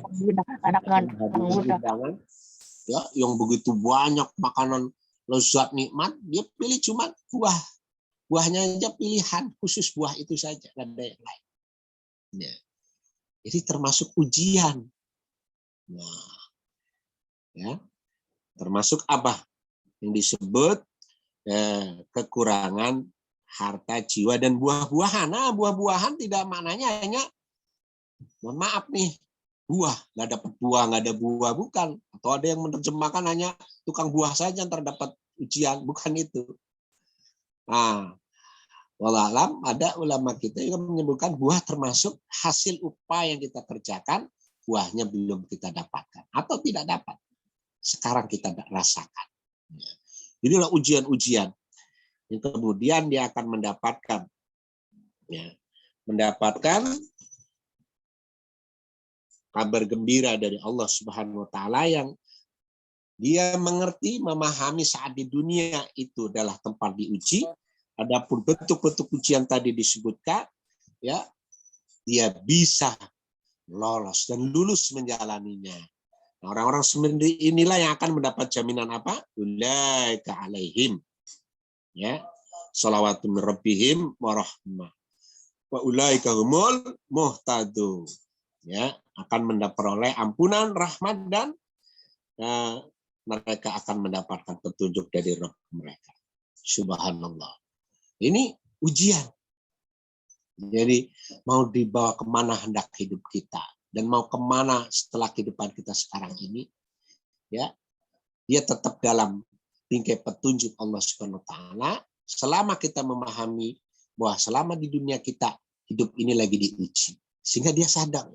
Ya, yang begitu banyak makanan lezat nikmat, dia pilih cuma buahnya aja pilihan khusus buah itu saja, nggak ada yang lain. Ya. Jadi termasuk ujian. Nah, ya, termasuk apa yang disebut kekurangan harta jiwa dan buah-buahan. Nah, buah-buahan tidak maknanya hanya, mohon maaf nih, buah nggak dapat buah, nggak ada buah, bukan. Atau ada yang menerjemahkan hanya tukang buah saja yang terdapat ujian, bukan itu. Nah, wallahualam ada ulama kita yang menyebutkan buah termasuk hasil upaya yang kita kerjakan, buahnya belum kita dapatkan atau tidak dapat. Sekarang kita rasakan. Inilah ujian-ujian yang kemudian dia akan mendapatkan kabar gembira dari Allah Subhanahu wa taala yang dia mengerti, memahami saat di dunia itu adalah tempat diuji. Adapun bentuk-bentuk ujian tadi disebutkan, ya, dia bisa lolos dan lulus menjalaninya. Nah, orang-orang seperti inilah yang akan mendapat jaminan apa? Ulaika alaihim, ya, shalawatu min rabbihim wa rahmah wa ulaika humul muhtadun, ya, akan memperoleh ampunan, rahmat, dan mereka akan mendapatkan petunjuk dari Rabb mereka. Subhanallah. Ini ujian. Jadi mau dibawa kemana hendak hidup kita dan mau kemana setelah kehidupan kita sekarang ini, ya, dia tetap dalam bingkai petunjuk Allah Subhanahu Wa Taala. Selama kita memahami bahwa selama di dunia kita hidup ini lagi diuji, sehingga dia sadar,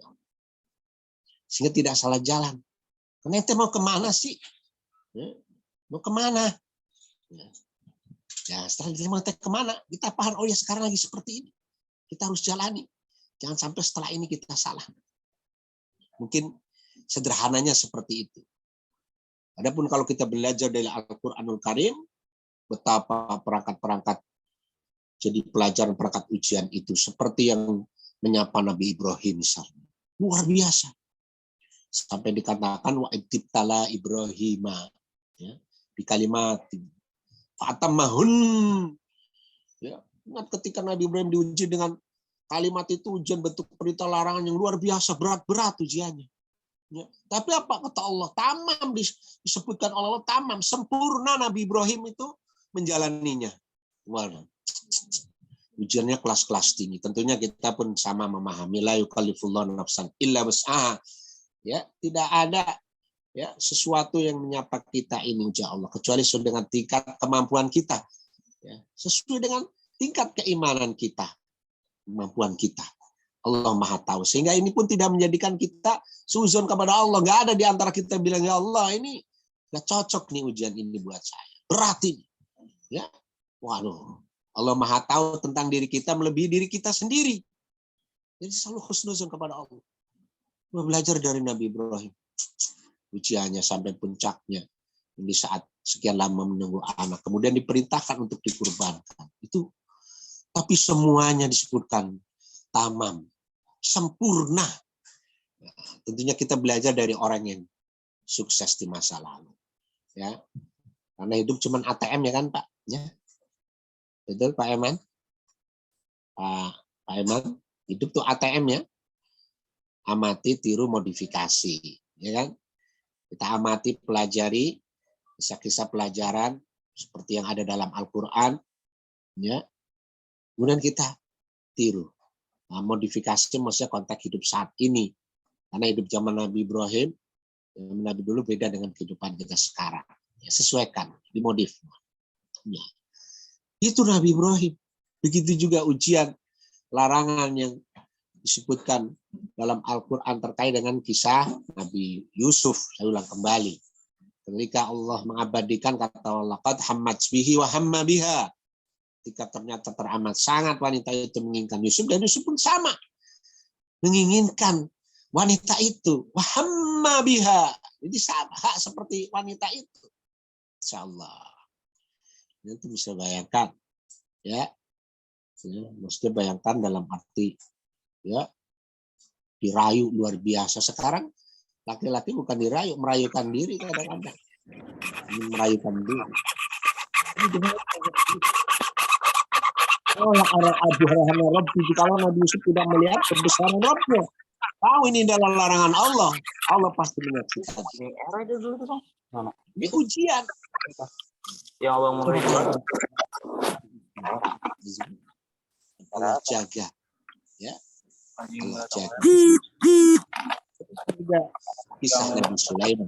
sehingga tidak salah jalan. Karena ente mau kemana sih? Mau kemana? Ya, setelah kita mau kemana? Kita paham, oh ya sekarang lagi seperti ini. Kita harus jalani. Jangan sampai setelah ini kita salah. Mungkin sederhananya seperti itu. Adapun kalau kita belajar dari Al-Quranul Karim, betapa perangkat-perangkat jadi pelajaran perangkat ujian itu seperti yang menyapa Nabi Ibrahim misalnya. Luar biasa. Sampai dikatakan wa ibtala Ibrahim, ya, di kalimat fatammahun, ya, ingat ketika Nabi Ibrahim diuji dengan kalimat itu, ujian bentuk perintah larangan yang luar biasa, berat-berat ujiannya, ya. Tapi apa kata Allah? Tamam, disebutkan oleh Allah, tamam, sempurna Nabi Ibrahim itu menjalaninya. Waduh. Ujiannya kelas-kelas tinggi. Tentunya kita pun sama memahami la yukallifullahu nafsan illa wus'aha. Ya, tidak ada, ya, sesuatu yang menyapa kita ini insya Allah kecuali sesuai dengan tingkat kemampuan kita, ya, sesuai dengan tingkat keimanan kita, kemampuan kita. Allah Maha tahu, sehingga ini pun tidak menjadikan kita suzon kepada Allah. Nggak ada di antara kita bilang, ya Allah ini nggak cocok nih ujian ini buat saya, berat ini, ya. Waduh, Allah Maha tahu tentang diri kita melebihi diri kita sendiri. Jadi selalu husnuzon kepada Allah. Belajar dari Nabi Ibrahim, ujiannya sampai puncaknya di saat sekian lama menunggu anak, kemudian diperintahkan untuk dikurbankan. Itu, tapi semuanya disebutkan tamam, sempurna. Nah, tentunya kita belajar dari orang yang sukses di masa lalu, ya. Karena hidup cuma ATM, ya kan Pak? Ya. Betul Pak Eman? Pak Eman, hidup tuh ATM, ya. Amati, tiru, modifikasi, ya kan? Kita amati, pelajari kisah-kisah pelajaran seperti yang ada dalam Al-Quran, ya. Kemudian kita tiru. Nah, modifikasi maksudnya konteks hidup saat ini. Karena hidup zaman Nabi Ibrahim, Nabi dulu beda dengan kehidupan kita sekarang. Ya, sesuaikan, dimodif. Ya. Itu Nabi Ibrahim. Begitu juga ujian, larangan yang disebutkan dalam Al-Quran terkait dengan kisah Nabi Yusuf. Saya ulang kembali. Ketika Allah mengabadikan kata Allah, qad hammat bihi wa hamma biha. Ketika ternyata teramat sangat wanita itu menginginkan Yusuf, dan Yusuf pun sama. Menginginkan wanita itu. Wa hamma biha. Jadi sama, hak seperti wanita itu. Insyaallah. Itu bisa bayangkan. Ya. Maksudnya bayangkan dalam arti, ya, dirayu luar biasa. Sekarang laki-laki bukan dirayu, merayukan diri kadang-kadang. Merayukan diri. Kalau Nabi Yusuf tidak melihat kebesaran Rabbnya, tahu ini adalah larangan Allah, Allah pasti menyaksikan. Ini ujian. Yang Allah mau Allah jaga, ya. Allah jaga. Juga kisah Nabi Sulaiman.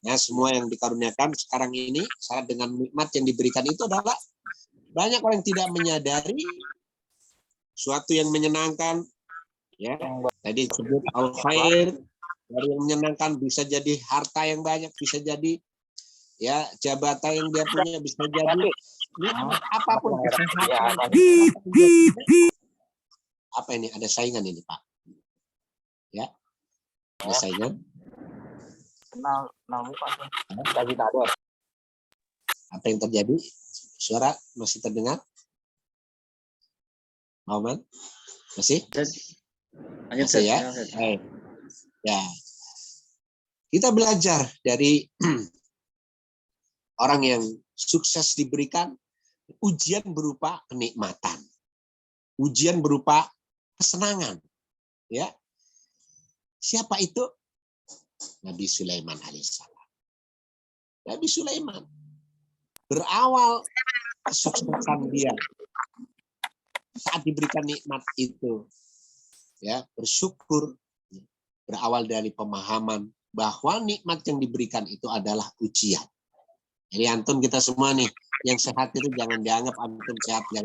Ya, semua yang dikaruniakan sekarang ini syarat dengan nikmat yang diberikan itu adalah banyak orang yang tidak menyadari suatu yang menyenangkan. Ya, tadi disebut al-khair, dari yang menyenangkan bisa jadi harta yang banyak, bisa jadi, ya, jabatan yang dia punya, bisa jadi apapun. Apa ini? Ada saingan ini, Pak? Ya, ada saingan. kenal muka lagi tadi. Apa yang terjadi? Suara masih terdengar? Muhammad? Masih? Lanjut, Masih Ustaz. ya? Ya, Ustaz. Baik. Ya. Kita belajar dari orang yang sukses diberikan ujian berupa kenikmatan. Ujian berupa kesenangan. Ya. Siapa itu? Nabi Sulaiman alaihissalam. Nabi Sulaiman berawal kesuksesan dia saat diberikan nikmat itu, ya, bersyukur, berawal dari pemahaman bahwa nikmat yang diberikan itu adalah ujian. Jadi antum kita semua nih yang sehat itu jangan dianggap antum sehat, ya,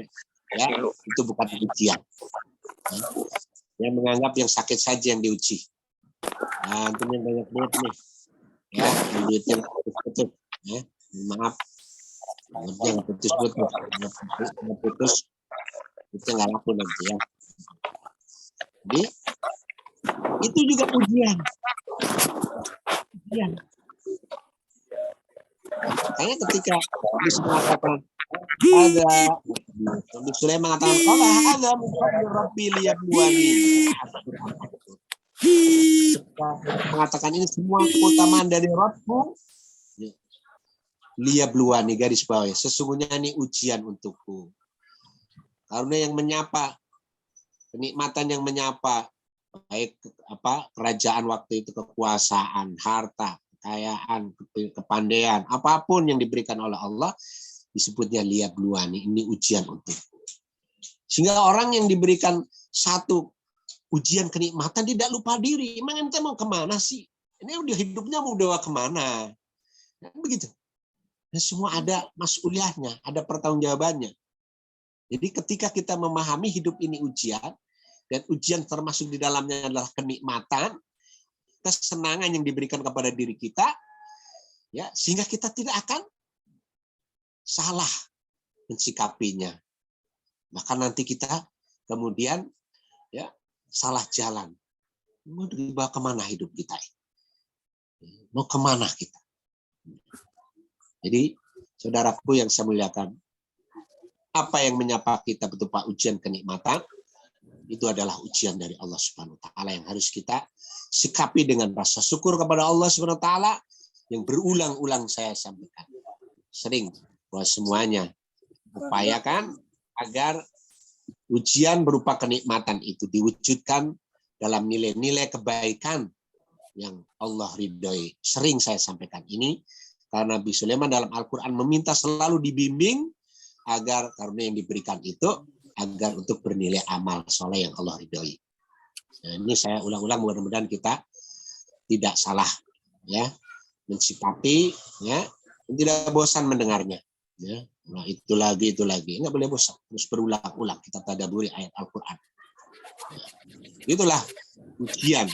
itu bukan ujian. Yang menganggap yang sakit saja yang diuji. Nah, antum yang banyak duit nih, ya, duitnya putus-putus, ya, maaf, duitnya nggak putus, itu nggak laku nanti ya. Jadi itu juga ujian. Makanya ketika Nabi mengatakan Nabi Sulaiman mengatakan Allah ada Rabbi liyabluwani. Mengatakan ini semua keutamaan dari Rabbku. Liyabluwani, garis bawah. Sesungguhnya ini ujian untukku. Karena yang menyapa, kenikmatan yang menyapa, baik kerajaan waktu itu, kekuasaan, harta, kekayaan, kepandaian, apapun yang diberikan oleh Allah, disebutnya liyabluwani, ini ujian untukku. Sehingga orang yang diberikan satu ujian kenikmatan tidak lupa diri. Emang ente mau kemana sih? Ini udah hidupnya mau bawa kemana? Nah, begitu. Dan semua ada mas'uliyahnya, ada pertanggungjawabannya. Jadi ketika kita memahami hidup ini ujian, dan ujian termasuk di dalamnya adalah kenikmatan, kesenangan yang diberikan kepada diri kita, ya, sehingga kita tidak akan salah mensikapinya. Maka nanti kita kemudian ya salah jalan. Mau dibawa kemana hidup kita? Mau kemana kita? Jadi, saudaraku yang saya muliakan, apa yang menyapa kita berupa ujian kenikmatan, itu adalah ujian dari Allah Subhanahu wa taala yang harus kita sikapi dengan rasa syukur kepada Allah Subhanahu wa taala yang berulang-ulang saya sampaikan. Sering bahwa semuanya upayakan agar ujian berupa kenikmatan itu diwujudkan dalam nilai-nilai kebaikan yang Allah ridhoi. Sering saya sampaikan ini karena Nabi Sulaiman dalam Al-Qur'an meminta selalu dibimbing agar karunia yang diberikan itu agar untuk bernilai amal soleh yang Allah ridhoi. Nah, ini saya ulang-ulang, mudah-mudahan kita tidak salah ya mensikapi ya, tidak bosan mendengarnya ya. Nah, itu lagi nggak boleh bosan, terus berulang-ulang kita tadabburi ayat Al-Qur'an. Nah, itulah ujian.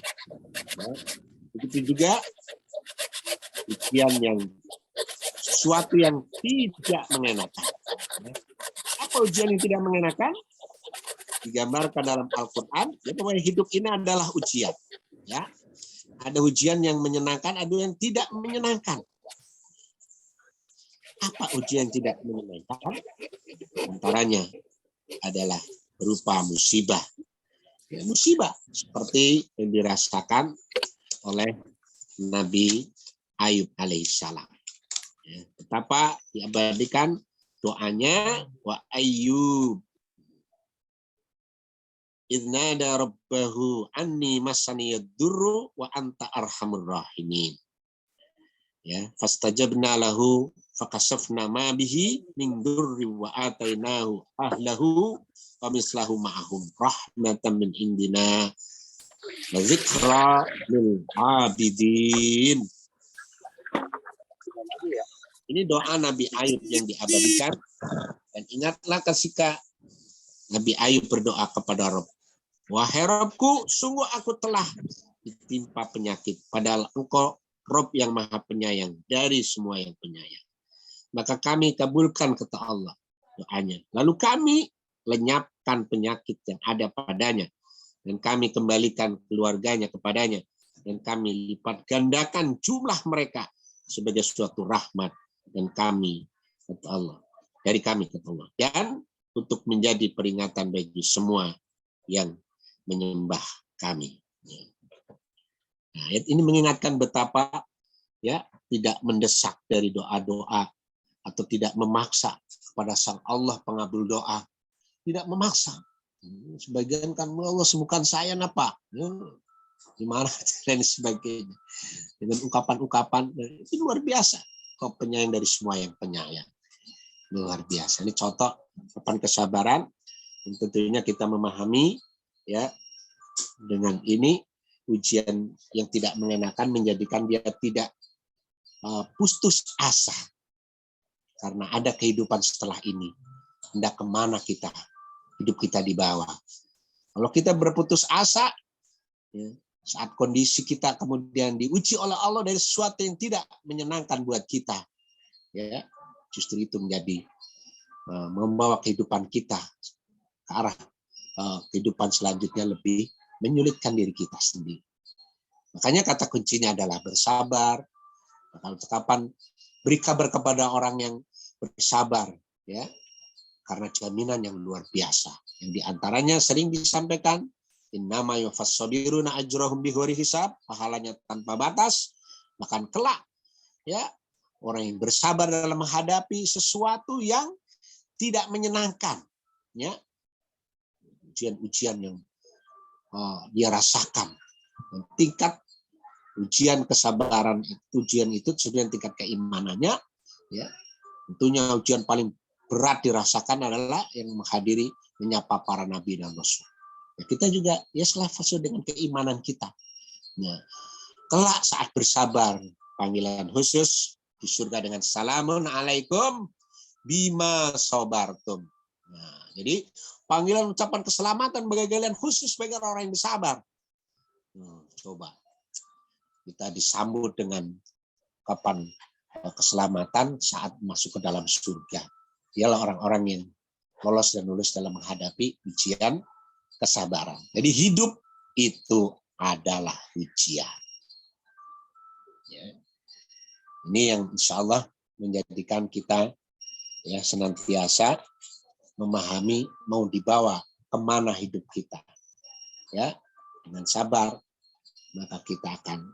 Ya. Begitu juga ujian yang sesuatu yang tidak mengenakan. Apa ujian yang tidak mengenakan? Digambarkan dalam Al-Quran, ya, bahwa hidup ini adalah ujian. Ya, ada ujian yang menyenangkan, ada yang tidak menyenangkan. Apa ujian tidak menyenangkan? Antaranya adalah berupa musibah. Ya, musibah seperti yang dirasakan oleh Nabi Ayub alaihissalam. Ya, betapa diabadikan doanya wa Ayyub idnada rabbahu anni masaniyad durru wa anta arhamur rahimin. Ya, fastajabna lahu fakashafna ma bihi min durri wa atainahu ahlahu wa mislahu ma'ahum rahmatan min indina wa dzikra lil abidin. Ini doa Nabi Ayub yang diabadikan. Dan ingatlah ketika Nabi Ayub berdoa kepada Rabb. Wahai Rabbku, sungguh aku telah ditimpa penyakit. Padahal engkau Rabb yang maha penyayang dari semua yang penyayang. Maka kami kabulkan kata Allah doanya. Lalu kami lenyapkan penyakit yang ada padanya. Dan kami kembalikan keluarganya kepadanya. Dan kami lipat gandakan jumlah mereka sebagai suatu rahmat. Dan kami kata Allah, dari kami kata Allah, dan untuk menjadi peringatan bagi semua yang menyembah kami. Nah, ayat ini mengingatkan betapa ya tidak mendesak dari doa-doa atau tidak memaksa kepada Sang Allah pengabul doa, tidak memaksa. Sebagian kan Allah sembuhkan saya napa, gimana dan sebagainya dengan ungkapan-ungkapan itu luar biasa. Kau penyayang dari semua yang penyayang, luar biasa. Ini contoh ungkapan kesabaran. Tentunya kita memahami ya dengan ini ujian yang tidak mengenakan menjadikan dia tidak putus asa karena ada kehidupan setelah ini. Hendak kemana kita hidup kita dibawa? Kalau kita berputus asa ya, saat kondisi kita kemudian diuji oleh Allah dari sesuatu yang tidak menyenangkan buat kita, ya justru itu menjadi membawa kehidupan kita ke arah kehidupan selanjutnya lebih menyulitkan diri kita sendiri. Makanya kata kuncinya adalah bersabar. Kalau ungkapan beri kabar kepada orang yang bersabar, ya, karena jaminan yang luar biasa. Yang diantaranya sering disampaikan, innama yuwaffas sabiruna ajrahum bighairi hisab, pahalanya tanpa batas. Bahkan kelak, ya, orang yang bersabar dalam menghadapi sesuatu yang tidak menyenangkan, ya, ujian-ujian yang dia rasakan. Tingkat ujian kesabaran, ujian itu sebenarnya tingkat keimanannya, ya. Tentunya ujian paling berat dirasakan adalah yang menghadiri menyapa para nabi dan rasul. Ya, kita juga ya selevel dengan keimanan kita. Ya. Kelak saat bersabar, panggilan khusus di surga dengan salamun alaikum bima sabartum. Nah, jadi panggilan ucapan keselamatan bagi kalian khusus bagi orang yang bersabar. Coba kita disambut dengan kapan keselamatan saat masuk ke dalam surga. Dialah orang-orang yang lolos dan lulus dalam menghadapi ujian kesabaran. Jadi hidup itu adalah ujian. Ya. Ini yang insya Allah menjadikan kita ya senantiasa memahami mau dibawa kemana hidup kita. Ya, dengan sabar maka kita akan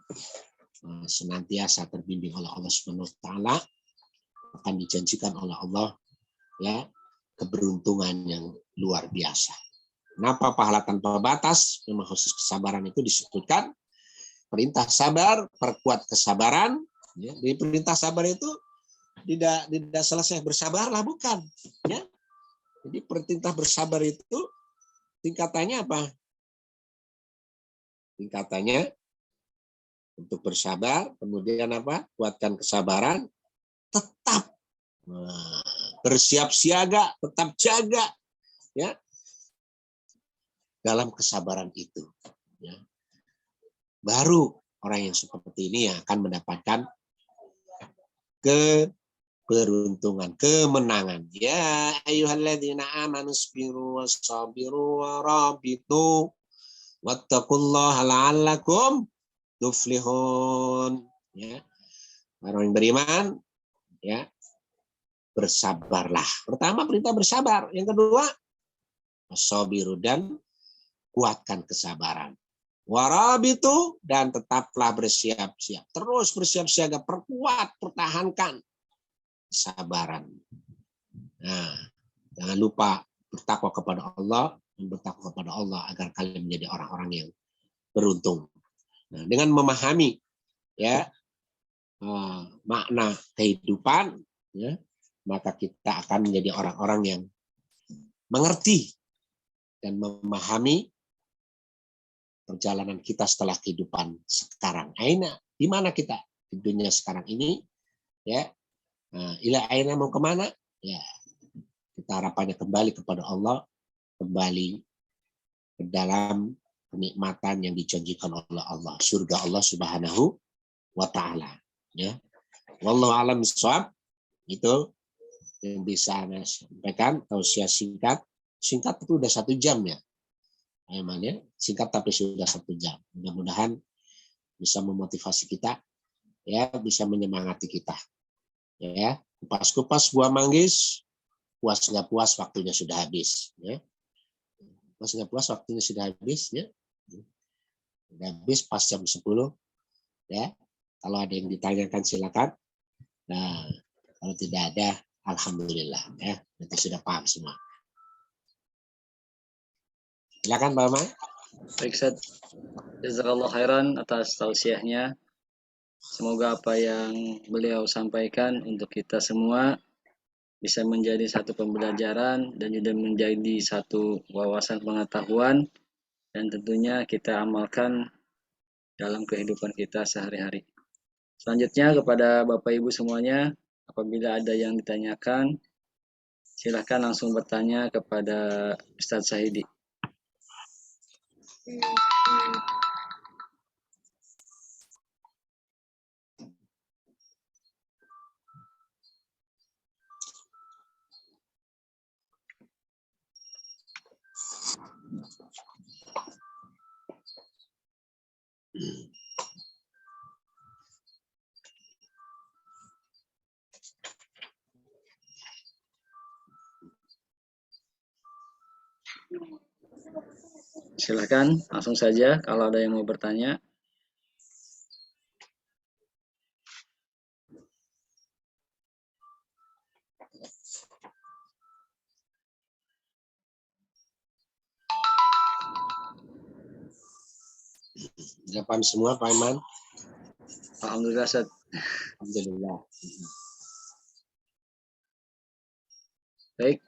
senantiasa terbimbing oleh Allah Subhanahu wa taala, akan dijanjikan oleh Allah ya keberuntungan yang luar biasa. Kenapa pahala tanpa batas? Memang khusus kesabaran itu disebutkan perintah sabar, perkuat kesabaran. Ya, di perintah sabar itu tidak selesai bersabarlah, bukan. Ya, jadi perintah bersabar itu tingkatannya apa? Tingkatannya untuk bersabar, kemudian apa? Kuatkan kesabaran, tetap bersiap siaga, tetap jaga, ya, dalam kesabaran itu. Ya. Baru orang yang seperti ini akan mendapatkan keberuntungan, kemenangan. Ya ayyuhalladzina amanu sabiru wassabiru warabitu wattaqullaha la'allakum tuflihun. Ya. Orang yang beriman, ya, bersabarlah. Pertama perintah bersabar. Yang kedua, sabiru dan kuatkan kesabaran. Warabitu dan tetaplah bersiap-siap. Terus bersiap siaga, perkuat, pertahankan kesabaran. Nah, jangan lupa bertakwa kepada Allah dan bertakwa kepada Allah agar kalian menjadi orang-orang yang beruntung. Nah, dengan memahami ya makna kehidupan, ya, maka kita akan menjadi orang-orang yang mengerti dan memahami perjalanan kita setelah kehidupan sekarang. Aina, di mana kita di dunia sekarang ini? Ya, ila aina mau kemana? Ya, kita harapannya kembali kepada Allah, kembali ke dalam kenikmatan yang dijanjikan oleh Allah, surga Allah Subhanahu wa taala. Ya, wallahu a'lam bishawab. Itu yang bisa saya sampaikan. Tausiah singkat itu udah 1 jam ya. Emangnya singkat tapi sudah 1 jam. Mudah-mudahan bisa memotivasi kita, ya, bisa menyemangati kita. Ya, kupas-kupas buah manggis, puas nggak puas waktunya sudah habis. Ya, puas nggak puas waktunya sudah habis. Ya, Udah habis pas jam 10 ya. Kalau ada yang ditanyakan silakan. Nah, kalau tidak ada alhamdulillah ya. Nanti sudah paham semua. Silakan Pak Ahmad. Baik, Ustaz. Jazakallah khairan atas tausiahnya. Semoga apa yang beliau sampaikan untuk kita semua bisa menjadi satu pembelajaran dan juga menjadi satu wawasan pengetahuan dan tentunya kita amalkan dalam kehidupan kita sehari-hari. Selanjutnya kepada Bapak Ibu semuanya, apabila ada yang ditanyakan, silahkan langsung bertanya kepada Ustadz Sahidi. Silahkan langsung saja kalau ada yang mau bertanya. Sudah paham semua Pak Iman? Alhamdulillah, Ustaz. Alhamdulillah. Baik,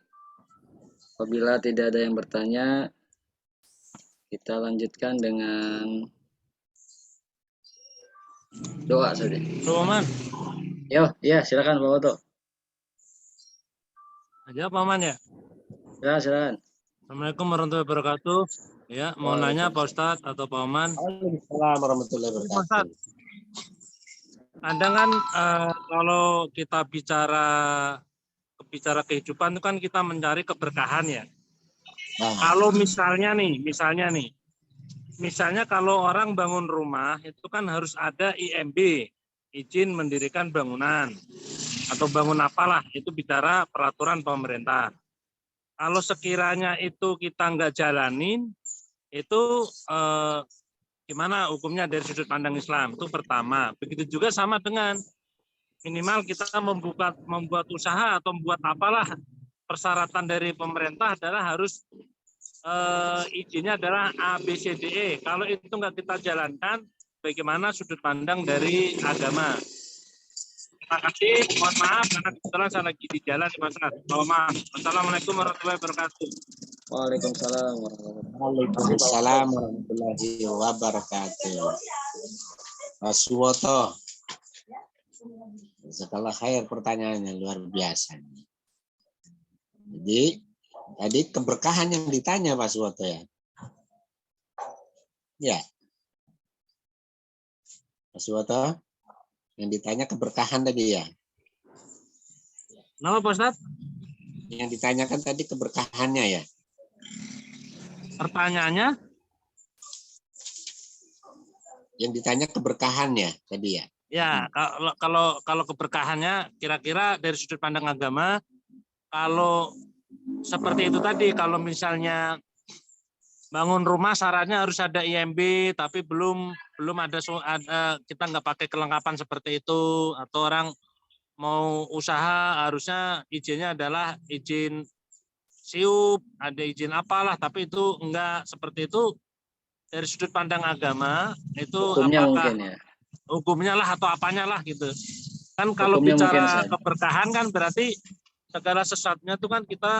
apabila tidak ada yang bertanya, kita lanjutkan dengan doa saja. Paman, Yo, iya silakan Pak Oto. aja Paman ya. Silakan. Assalamualaikum warahmatullahi wabarakatuh. Ya, mau nanya Pak Ustadz atau Pak Paman. Waalaikumsalam warahmatullahi Pak wabarakatuh. Ustadz, kadang kan kalau kita bicara kehidupan itu kan kita mencari keberkahan ya. Nah, Kalau misalnya kalau orang bangun rumah itu kan harus ada IMB, izin mendirikan bangunan atau bangun apalah, itu bicara peraturan pemerintah. Kalau sekiranya itu kita nggak jalanin, itu gimana hukumnya dari sudut pandang Islam? Itu pertama. Begitu juga sama dengan minimal kita membuat usaha atau membuat apalah, persyaratan dari pemerintah adalah harus izinnya adalah A, B, C, D, E. Kalau itu nggak kita jalankan, bagaimana sudut pandang dari agama? Terima kasih, mohon maaf karena kebetulan saya lagi di jalan di Mas. Mohon maaf. Wassalamualaikum warahmatullahi wabarakatuh. Waalaikumsalam warahmatullahi wabarakatuh. Waalaikumsalam warahmatullahi wabarakatuh. Pak Suwoto. Setelah khair pertanyaannya luar biasa. Jadi tadi keberkahan yang ditanya Pak Suwoto ya. Ya. Pak Suwoto, yang ditanya keberkahan tadi ya. Kenapa Pak Ustadz? Yang ditanyakan tadi keberkahannya ya. Pertanyaannya? Yang ditanya keberkahannya tadi ya. Ya, kalau keberkahannya kira-kira dari sudut pandang agama, kalau seperti itu tadi, kalau misalnya bangun rumah syaratnya harus ada IMB, tapi belum ada kita nggak pakai kelengkapan seperti itu, atau orang mau usaha harusnya izinnya adalah izin SIUP, ada izin apalah, tapi itu enggak seperti itu dari sudut pandang agama itu Hukumnya apakah mungkin ya. hukumnya lah atau apanya lah gitu. Kan kalau Hukumnya bicara mungkin, keberkahan kan berarti segala sesuatunya itu kan kita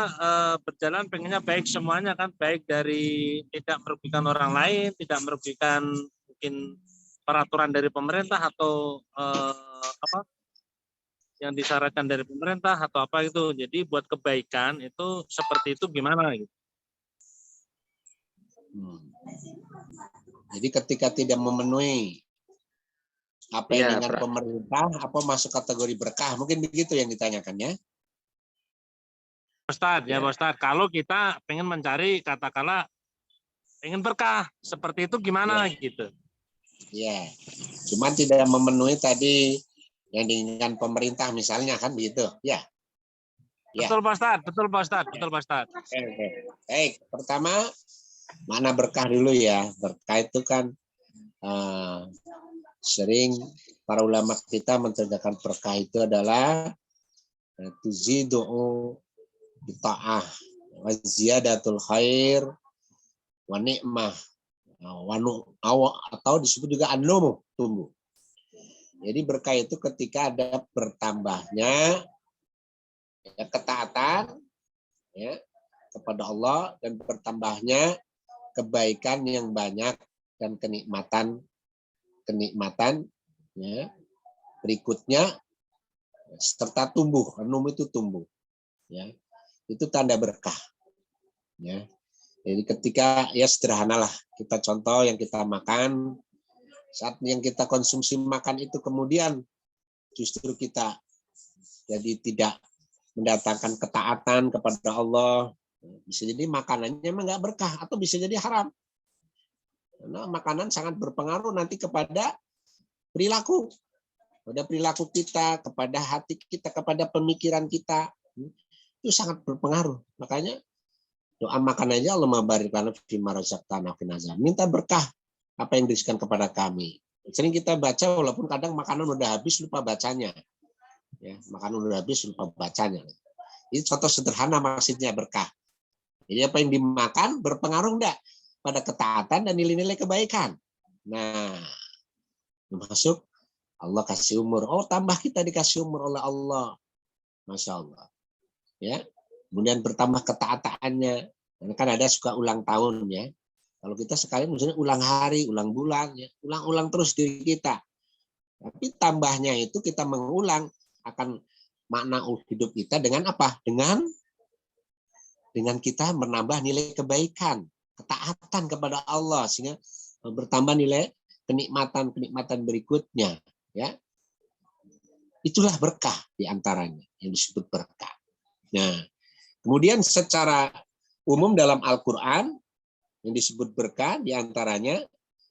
berjalan pengennya baik semuanya kan, baik dari tidak merugikan orang lain, tidak merugikan mungkin peraturan dari pemerintah atau apa yang disyaratkan dari pemerintah atau apa itu. Jadi buat kebaikan itu seperti itu gimana gitu. Jadi ketika tidak memenuhi apa yang dengan pemerintah, apa masuk kategori berkah? Mungkin begitu yang ditanyakan ya. Ustadz, ya Ustadz, kalau kita pengen mencari katakanlah pengen berkah, seperti itu gimana gitu. Ya, cuman tidak memenuhi tadi yang diinginkan pemerintah misalnya kan begitu, ya. Betul Pak Ustadz, betul Pak Ustadz, betul Pak Ustadz. Baik, pertama mana berkah dulu ya. Berkah itu kan sering para ulama kita menceritakan berkah itu adalah tuzidu bita'ah wa ziyadatul khair wa ni'mah atau disebut juga an-numu, tumbuh. Jadi berkah itu ketika ada bertambahnya ketaatan ya kepada Allah dan bertambahnya kebaikan yang banyak dan kenikmatan ya berikutnya serta tumbuh, an-num itu tumbuh ya. Itu tanda berkah ya. Jadi ketika ya sederhanalah kita contoh yang kita makan, saat yang kita konsumsi makan itu kemudian justru kita jadi tidak mendatangkan ketaatan kepada Allah, bisa jadi makanannya memang nggak berkah atau bisa jadi haram. Karena makanan sangat berpengaruh nanti kepada perilaku, kita, kepada hati kita, kepada pemikiran kita, itu sangat berpengaruh. Makanya doa makan aja, Allahumma barik lana fima razaqtana qina azab. Minta berkah apa yang diberikan kepada kami. Sering kita baca walaupun kadang makanan udah habis lupa bacanya. Ya, makanan udah habis lupa bacanya. Ini contoh sederhana maksudnya berkah. Jadi apa yang dimakan berpengaruh enggak pada ketaatan dan nilai-nilai kebaikan. Nah, masuk Allah kasih umur. Oh, tambah kita dikasih umur oleh Allah. Masya Allah. Ya. Kemudian bertambah ketaatannya. Karena kan ada suka ulang tahun ya. Kalau kita sekalian misalnya ulang hari, ulang bulan, ya, ulang-ulang terus diri kita. Tapi tambahnya itu kita mengulang akan makna hidup kita dengan apa? Dengan kita menambah nilai kebaikan, ketaatan kepada Allah sehingga bertambah nilai kenikmatan berikutnya. Ya, itulah berkah diantaranya yang disebut berkah. Nah, kemudian secara umum dalam Al-Quran yang disebut berkah diantaranya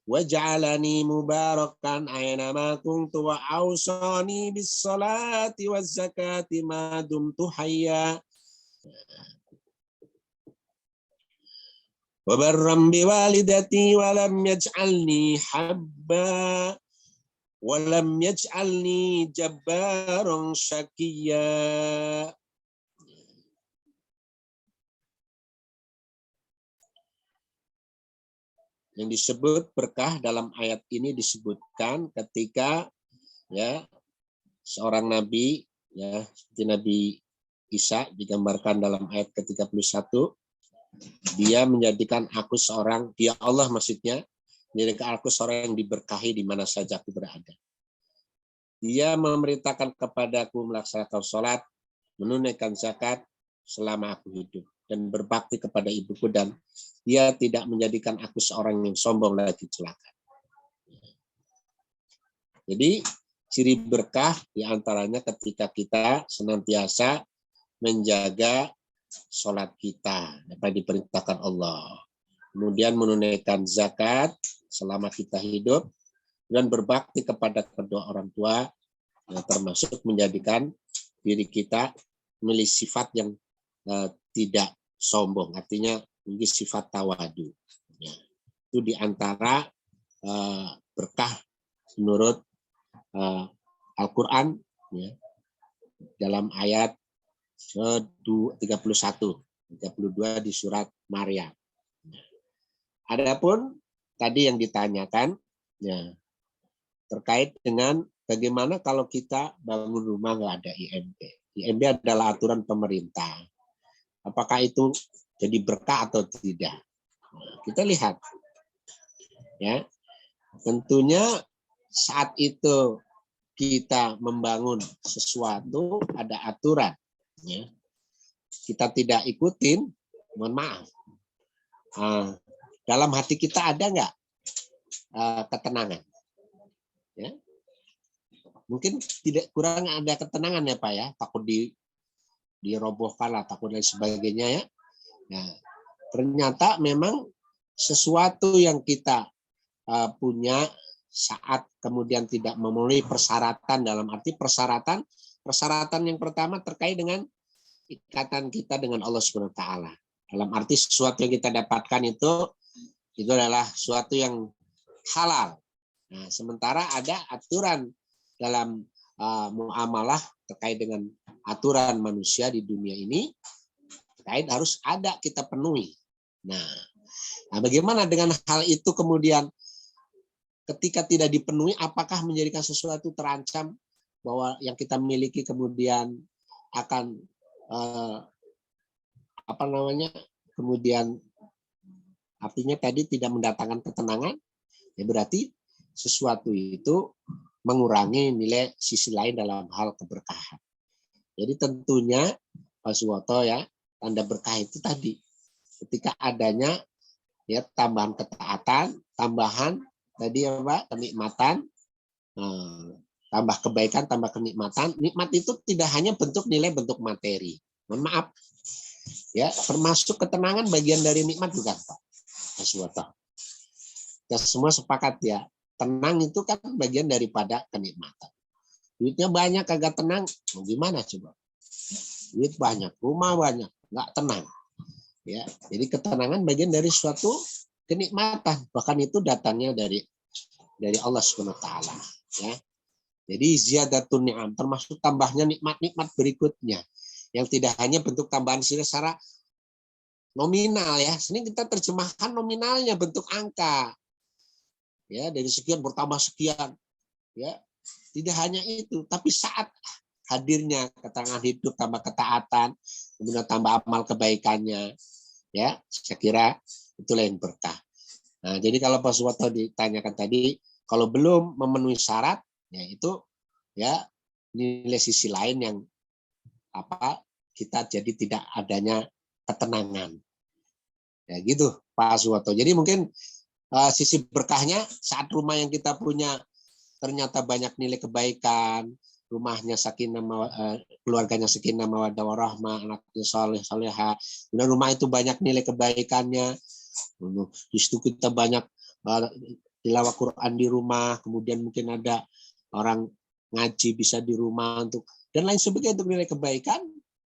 wa ja'alani mubarakan aynama kuntu wa awsani bis salati waz zakati ma dumtu hayya wa barram bi walidati wa lam yaj'alni habba wa lam yaj'alni jabbaran syaqiyya. Yang disebut berkah dalam ayat ini disebutkan ketika ya seorang nabi ya seperti Nabi Isa digambarkan dalam ayat ke-31, dia menjadikan aku seorang, dia Allah maksudnya, menjadikan aku seorang yang diberkahi di mana saja aku berada. Dia memerintahkan kepadaku melaksanakan sholat, menunaikan zakat selama aku hidup dan berbakti kepada ibuku, dan dia tidak menjadikan aku seorang yang sombong lagi celaka. Jadi ciri berkah diantaranya ketika kita senantiasa menjaga sholat kita, apa yang diperintahkan Allah. Kemudian menunaikan zakat selama kita hidup, dan berbakti kepada kedua orang tua, ya, termasuk menjadikan diri kita memiliki sifat yang tidak sombong, artinya memiliki sifat tawadu. Ya. Itu diantara berkah menurut Al-Quran ya, dalam ayat 31, 32 di surat Maryam. Adapun tadi yang ditanyakan ya, terkait dengan bagaimana kalau kita bangun rumah nggak ada IMB. IMB adalah aturan pemerintah. Apakah itu jadi berkah atau tidak? Nah, kita lihat. Ya. Tentunya saat itu kita membangun sesuatu ada aturan. Ya. Kita tidak ikutin, mohon maaf. Dalam hati kita ada nggak ketenangan? Ya. Mungkin tidak kurang ada ketenangan ya Pak ya, takut dirobohkan lah, takut dan sebagainya ya. Nah, ternyata memang sesuatu yang kita punya saat kemudian tidak memenuhi persyaratan, dalam arti persyaratan yang pertama terkait dengan ikatan kita dengan Allah Subhanahu wa taala. Dalam arti sesuatu yang kita dapatkan itu adalah sesuatu yang halal, Nah, sementara ada aturan dalam muamalah terkait dengan aturan manusia di dunia ini, terkait harus ada kita penuhi. Nah, bagaimana dengan hal itu kemudian ketika tidak dipenuhi, apakah menjadikan sesuatu terancam bahwa yang kita miliki kemudian akan kemudian artinya tadi tidak mendatangkan ketenangan, ya berarti sesuatu itu mengurangi nilai sisi lain dalam hal keberkahan. Jadi tentunya Pak Suwoto ya, tanda berkah itu tadi ketika adanya ya tambahan ketaatan, tambahan tadi ya Pak, kenikmatan, tambah kebaikan, tambah kenikmatan. Nikmat itu tidak hanya bentuk nilai bentuk materi. Mohon maaf. Ya, termasuk ketenangan bagian dari nikmat juga Pak Suwoto. Kita semua sepakat ya, tenang itu kan bagian daripada kenikmatan. Duitnya banyak kagak tenang, mau gimana coba? Duit banyak, rumah banyak, nggak tenang. Ya, jadi ketenangan bagian dari suatu kenikmatan. Bahkan itu datangnya dari Allah Subhanahu wa taala, ya. Jadi ziyadatun ni'am termasuk tambahnya nikmat-nikmat berikutnya yang tidak hanya bentuk tambahan secara nominal ya. Sini kita terjemahkan nominalnya bentuk angka. Ya, dari sekian bertambah sekian. Ya, tidak hanya itu, tapi saat hadirnya keterangan hidup tambah ketaatan, kemudian tambah amal kebaikannya, ya, saya kira itulah yang berkah. Nah, jadi kalau Pak Suwoto ditanyakan tadi, kalau belum memenuhi syarat, ya itu ya nilai sisi lain yang kita jadi tidak adanya ketenangan. Ya gitu Pak Suwoto. Jadi mungkin sisi berkahnya saat rumah yang kita punya ternyata banyak nilai kebaikan, rumahnya sakinah, keluarganya sakinah mawaddah warahmah, anaknya saleh saleha, dan rumah itu banyak nilai kebaikannya. Justru kita banyak tilawah Quran di rumah, kemudian mungkin ada orang ngaji bisa di rumah untuk dan lain sebagainya untuk nilai kebaikan,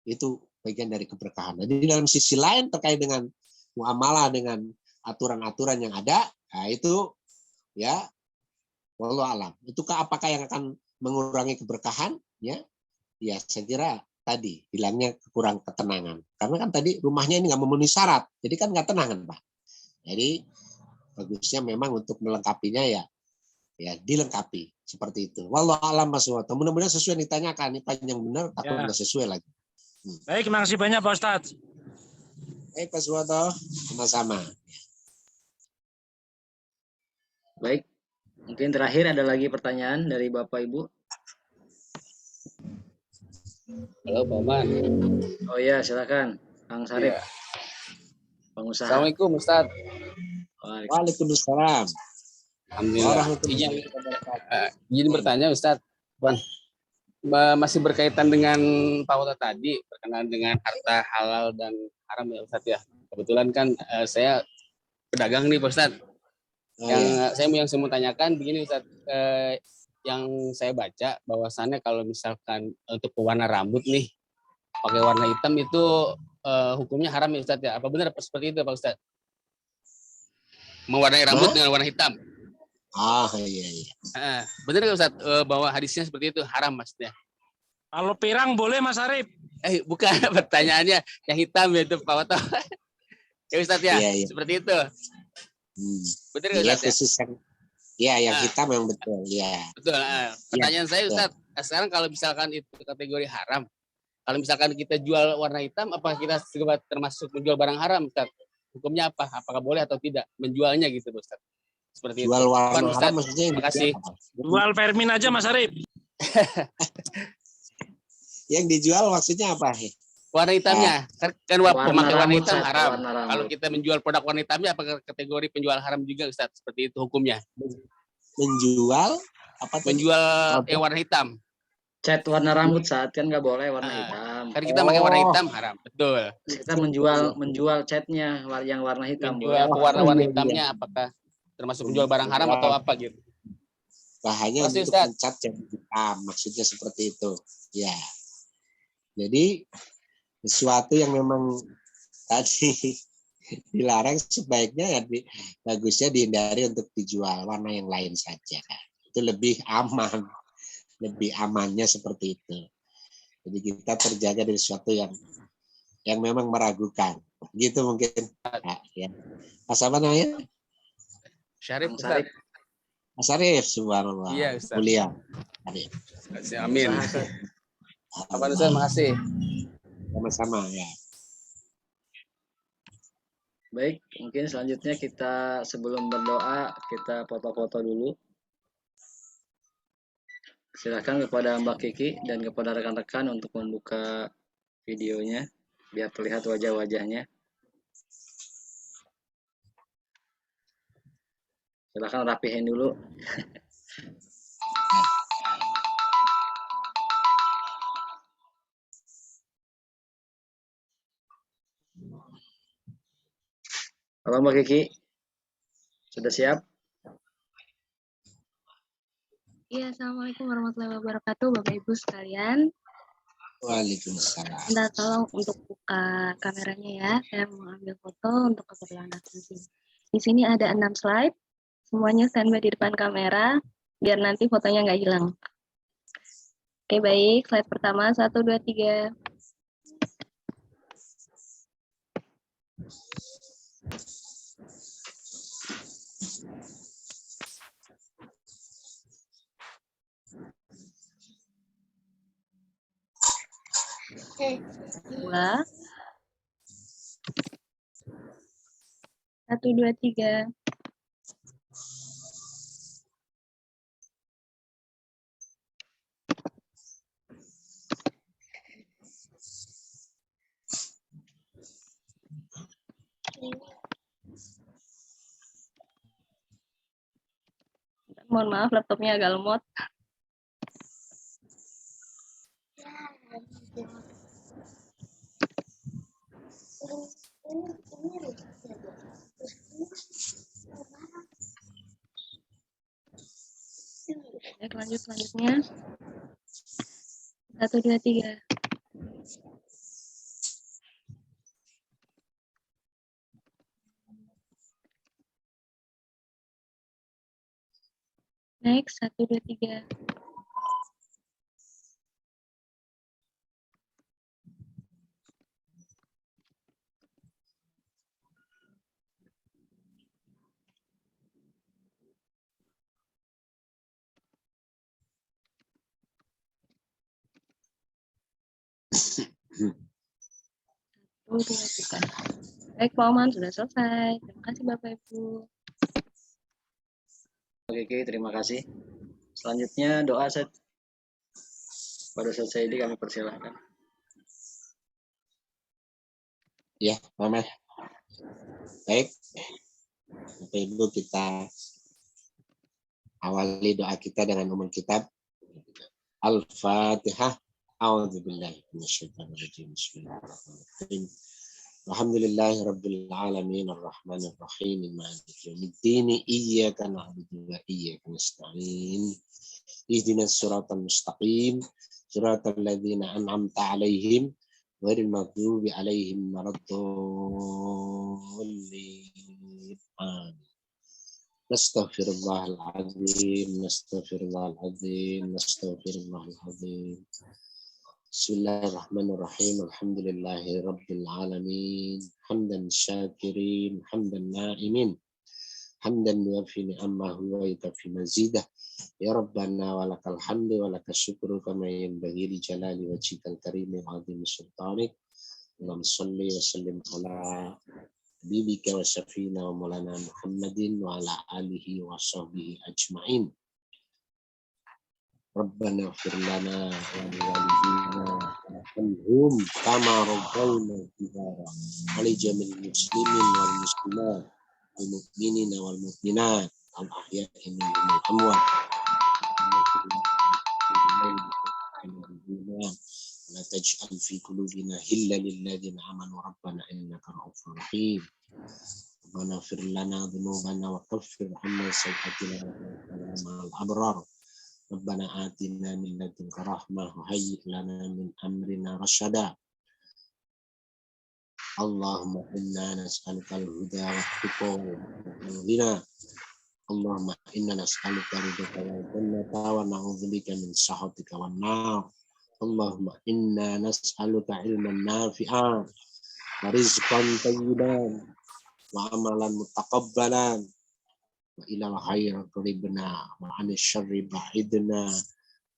itu bagian dari keberkahan. Jadi dalam sisi lain terkait dengan muamalah dengan aturan-aturan yang ada, nah itu ya wallahu alam. Itukah apakah yang akan mengurangi keberkahan? Ya, ya saya kira tadi bilangnya kurang ketenangan. Karena kan tadi rumahnya ini nggak memenuhi syarat, jadi kan nggak tenang kan Pak. Jadi bagusnya memang untuk melengkapinya ya dilengkapi seperti itu. Wallahu alam Mas Suwoto. Mudah-mudahan sesuai yang ditanyakan. Ini panjang benar, takut nggak sesuai lagi. Baik, terima kasih banyak Pak Ustadz. Pak Suwoto, sama-sama. Baik, mungkin terakhir ada lagi pertanyaan dari Bapak Ibu. Halo Pak Man. Oh iya, silakan Kang Sarip. Ya. Pengusaha. Assalamualaikum Ustadz. Waalaikumsalam. Alhamdulillah. Izin bertanya Ustadz. Masih berkaitan dengan Pak Ustadz tadi berkenaan dengan harta halal dan haram ya Ustadz ya. Kebetulan kan saya pedagang nih Pak Ustadz. Yang saya mau tanyakan begini Ustadz, yang saya baca bahwasannya kalau misalkan untuk pewarna rambut nih pakai warna hitam itu hukumnya haram ya Ustadz ya. Apa benar seperti itu Pak Ustadz? Mewarnai rambut dengan warna hitam. Iya. Benar nggak Ustadz bahwa hadisnya seperti itu haram maksudnya? Kalau pirang boleh Mas Arif? Bukan pertanyaannya yang hitam ya itu Pak Wato. Ya Ustadz ya, iya. seperti itu. Benar nggak Ya, Ustadz ya? Yang hitam yang betul. Ya. Betul. Pertanyaan saya Ustadz, sekarang kalau misalkan itu kategori haram, kalau misalkan kita jual warna hitam, apakah kita termasuk menjual barang haram Ustadz? Hukumnya apa? Apakah boleh atau tidak menjualnya gitu Ustadz? Seperti jual itu. Warna Ustadz, maksudnya terima kasih. Jual Permin aja Mas Arif. Yang dijual maksudnya apa? Warna hitamnya, kan pemakai warna hitam haram. Warna Kalau kita menjual produk warna hitamnya, apakah kategori penjual haram juga Ustadz? Seperti itu hukumnya. Menjual apa? Menjual yang warna hitam. Cat warna rambut saat kan nggak boleh warna hitam. Kan kita pakai warna hitam haram, betul. Kita menjual catnya yang warna hitam. Menjual warna-warna hitamnya apakah termasuk menjual barang haram atau apa gitu? Hanya untuk mencat yang hitam, maksudnya seperti itu. Ya. Jadi sesuatu yang memang tadi Dilarang sebaiknya ya bagusnya dihindari untuk dijual, warna yang lain saja. Itu lebih aman. Lebih amannya seperti itu. Jadi kita terjaga dari sesuatu yang memang meragukan. Gitu mungkin. Nah, ya. Pas apa namanya? Syarif, Bang Ustaz. Syarif. Mas Arif, subhanallah. Iya, Ustaz. Mulia. Arif. Amin. Apa Ustaz, makasih. Sama-sama ya. Baik, mungkin selanjutnya kita sebelum berdoa kita foto-foto dulu. Silakan kepada Mbak Kiki dan kepada rekan-rekan untuk membuka videonya biar terlihat wajah-wajahnya. Silakan rapihin dulu. Halo Mbak Kiki, sudah siap? Iya, Assalamualaikum warahmatullahi wabarakatuh, Bapak Ibu sekalian. Waalaikumsalam. Minta tolong untuk buka kameranya ya. Saya mau ambil foto untuk keperluan nanti. Di sini ada 6 slide. Semuanya standby di depan kamera, biar nanti fotonya nggak hilang. Oke, baik. Slide pertama, 1, 2, 3. Dua. 1, 2, 3. Mohon maaf, laptopnya agak lemot. Baik, lanjut selanjutnya. 1, 2, 3. Next, 1, 2, 3. Baik, Pak Oman sudah selesai. Terima kasih Bapak Ibu. Oke, terima kasih. Selanjutnya doa set. Pada selesai ini kami persilahkan. Ya, Mama. Baik. Bapak Ibu, kita awali doa kita dengan umul kitab. Al-Fatihah. A'udzubillahi minasyaitonirrajim. Bismillahirrahmanirrahim. Alhamdulillahi rabbil alamin arrahmanir rahim maliki yaumiddin iyyaka na'budu wa iyyaka nasta'in ihdinas siratal mustaqim siratal ladzina an'amta 'alaihim ghairil maghdubi 'alaihim waladdallin. Amin. Nastaghfirullahal azim, nastaghfirullahal azim, nastaghfirullahal azim. Bismillahirrahmanirrahim. Alhamdulillahi rabbil alamin. Hamdan syakirin, hamdan na'imin. Hamdan yuafi ni'amahu wa yukafi mazidah. Ya Rabbana walakal hamdu walakal syukru kama yanbaghi li jalali wajhikal karim wa 'azimi sultanik. Allahumma shalli wa sallim ala habibika wa syafina wa maulana Muhammadin wa ala alihi wa sahbihi ajma'in. Rabbana ighfir lana wa liwalidina warhamhum kama rabbayna shighara wa li jamil muslimin wal muslimat wal mu'minina wal mu'minat al ahya'i minhum wal amwat. La taj'al fi qulubina ghillan lil ladzina amanu rabbana innaka ra'ufur rahim. Rabbana ighfir lana dhunubana wa kaffir 'anna sayyi'atina wa tawaffana ma'al abrar. Rabbana atina min ladunka rahmah wa hayyi' lana min amrina rasyada. Allahumma inna nas'aluka al-huda wa tuqa wa ghina. Allahumma inna nas'aluka ridhaka wal jannata wa na'udzubika min sakhatika wan nar. Allahumma inna nas'aluka ilman nafi'an wa rizqan thayyiban wa amalan mutaqabbalan wa ilal khair qaribna wa 'anil syarri ba'idna.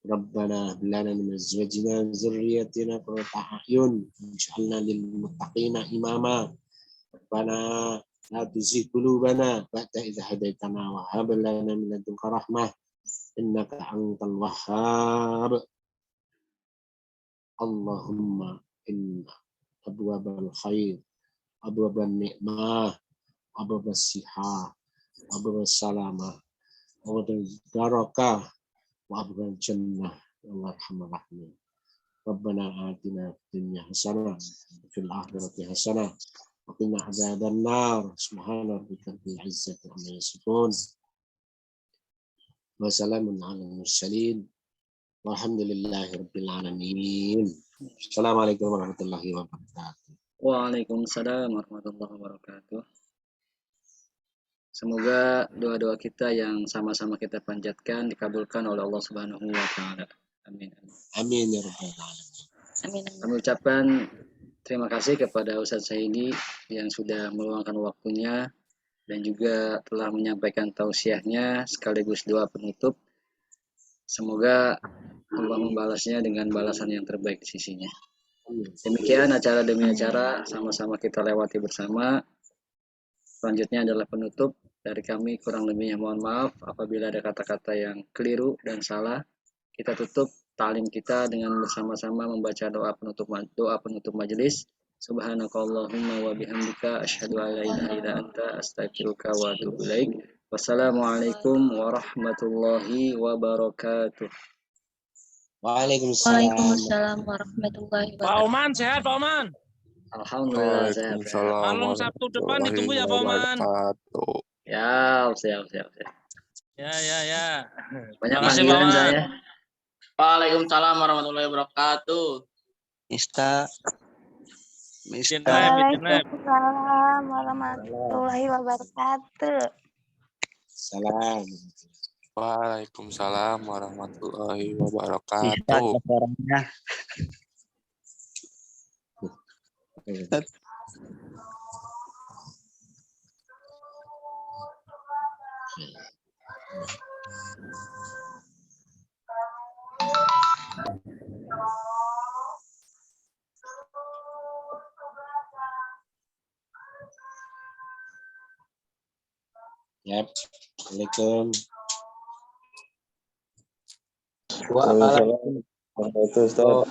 Rabbana hab lana min azwajina wa dzurriyyatina qurrata a'yun waj'alna lil muttaqina imama. Rabbana la tuzigh qulubana ba'da idh hadaitana wa hab lana min ladunka rahmah innaka antal wahhab. Allahumma inna abwabal khair, abwaban ni'mah, abwabas sihah, abwabas salamah, abwabal barakah, wa abwabal jannah. Ya arhamar rahimin. Rabbana atina fid dunya hasanah wa fil akhirati hasanah wa qina adzaban nar. Subhana rabbika rabbil izzati amma yasifun. Wa salamun alal mursalin. Walhamdulillahi rabbil alamin. Assalamualaikum warahmatullahi wabarakatuh. Waalaikumsalam warahmatullahi wabarakatuh. Semoga doa-doa kita yang sama-sama kita panjatkan dikabulkan oleh Allah Subhanahu wa taala. Amin. Amin ya rabbal alamin. Amin. Kami ucapkan terima kasih kepada Ustadz Saidi yang sudah meluangkan waktunya dan juga telah menyampaikan tausiahnya sekaligus doa penutup. Semoga Allah membalasnya dengan balasan yang terbaik di sisinya. Demikian acara demi acara sama-sama kita lewati bersama. Selanjutnya adalah penutup dari kami, kurang lebihnya mohon maaf apabila ada kata-kata yang keliru dan salah. Kita tutup ta'lim kita dengan bersama-sama membaca doa penutup majelis. Subhanakallahumma wa bihamdika asyhadu an la ilaha illa anta astaghfiruka wa atubu ilaik. Wassalamualaikum warahmatullahi wabarakatuh. Waalaikumsalam. Waalaikumsalam warahmatullahi Pak wabarakatuh. Oman, sehat Pak Oman? Alhamdulillah sehat. Malam Sabtu depan ditunggu ya Pak Oman. Siap. Ya. Banyak Makasih, panggilan Pak. saya. Waalaikumsalam warahmatullahi wabarakatuh. Waalaikumsalam warahmatullahi wabarakatuh. Salam. Waalaikumsalam warahmatullahi wabarakatuh. Yap. Assalamualaikum. Waalaikumsalam.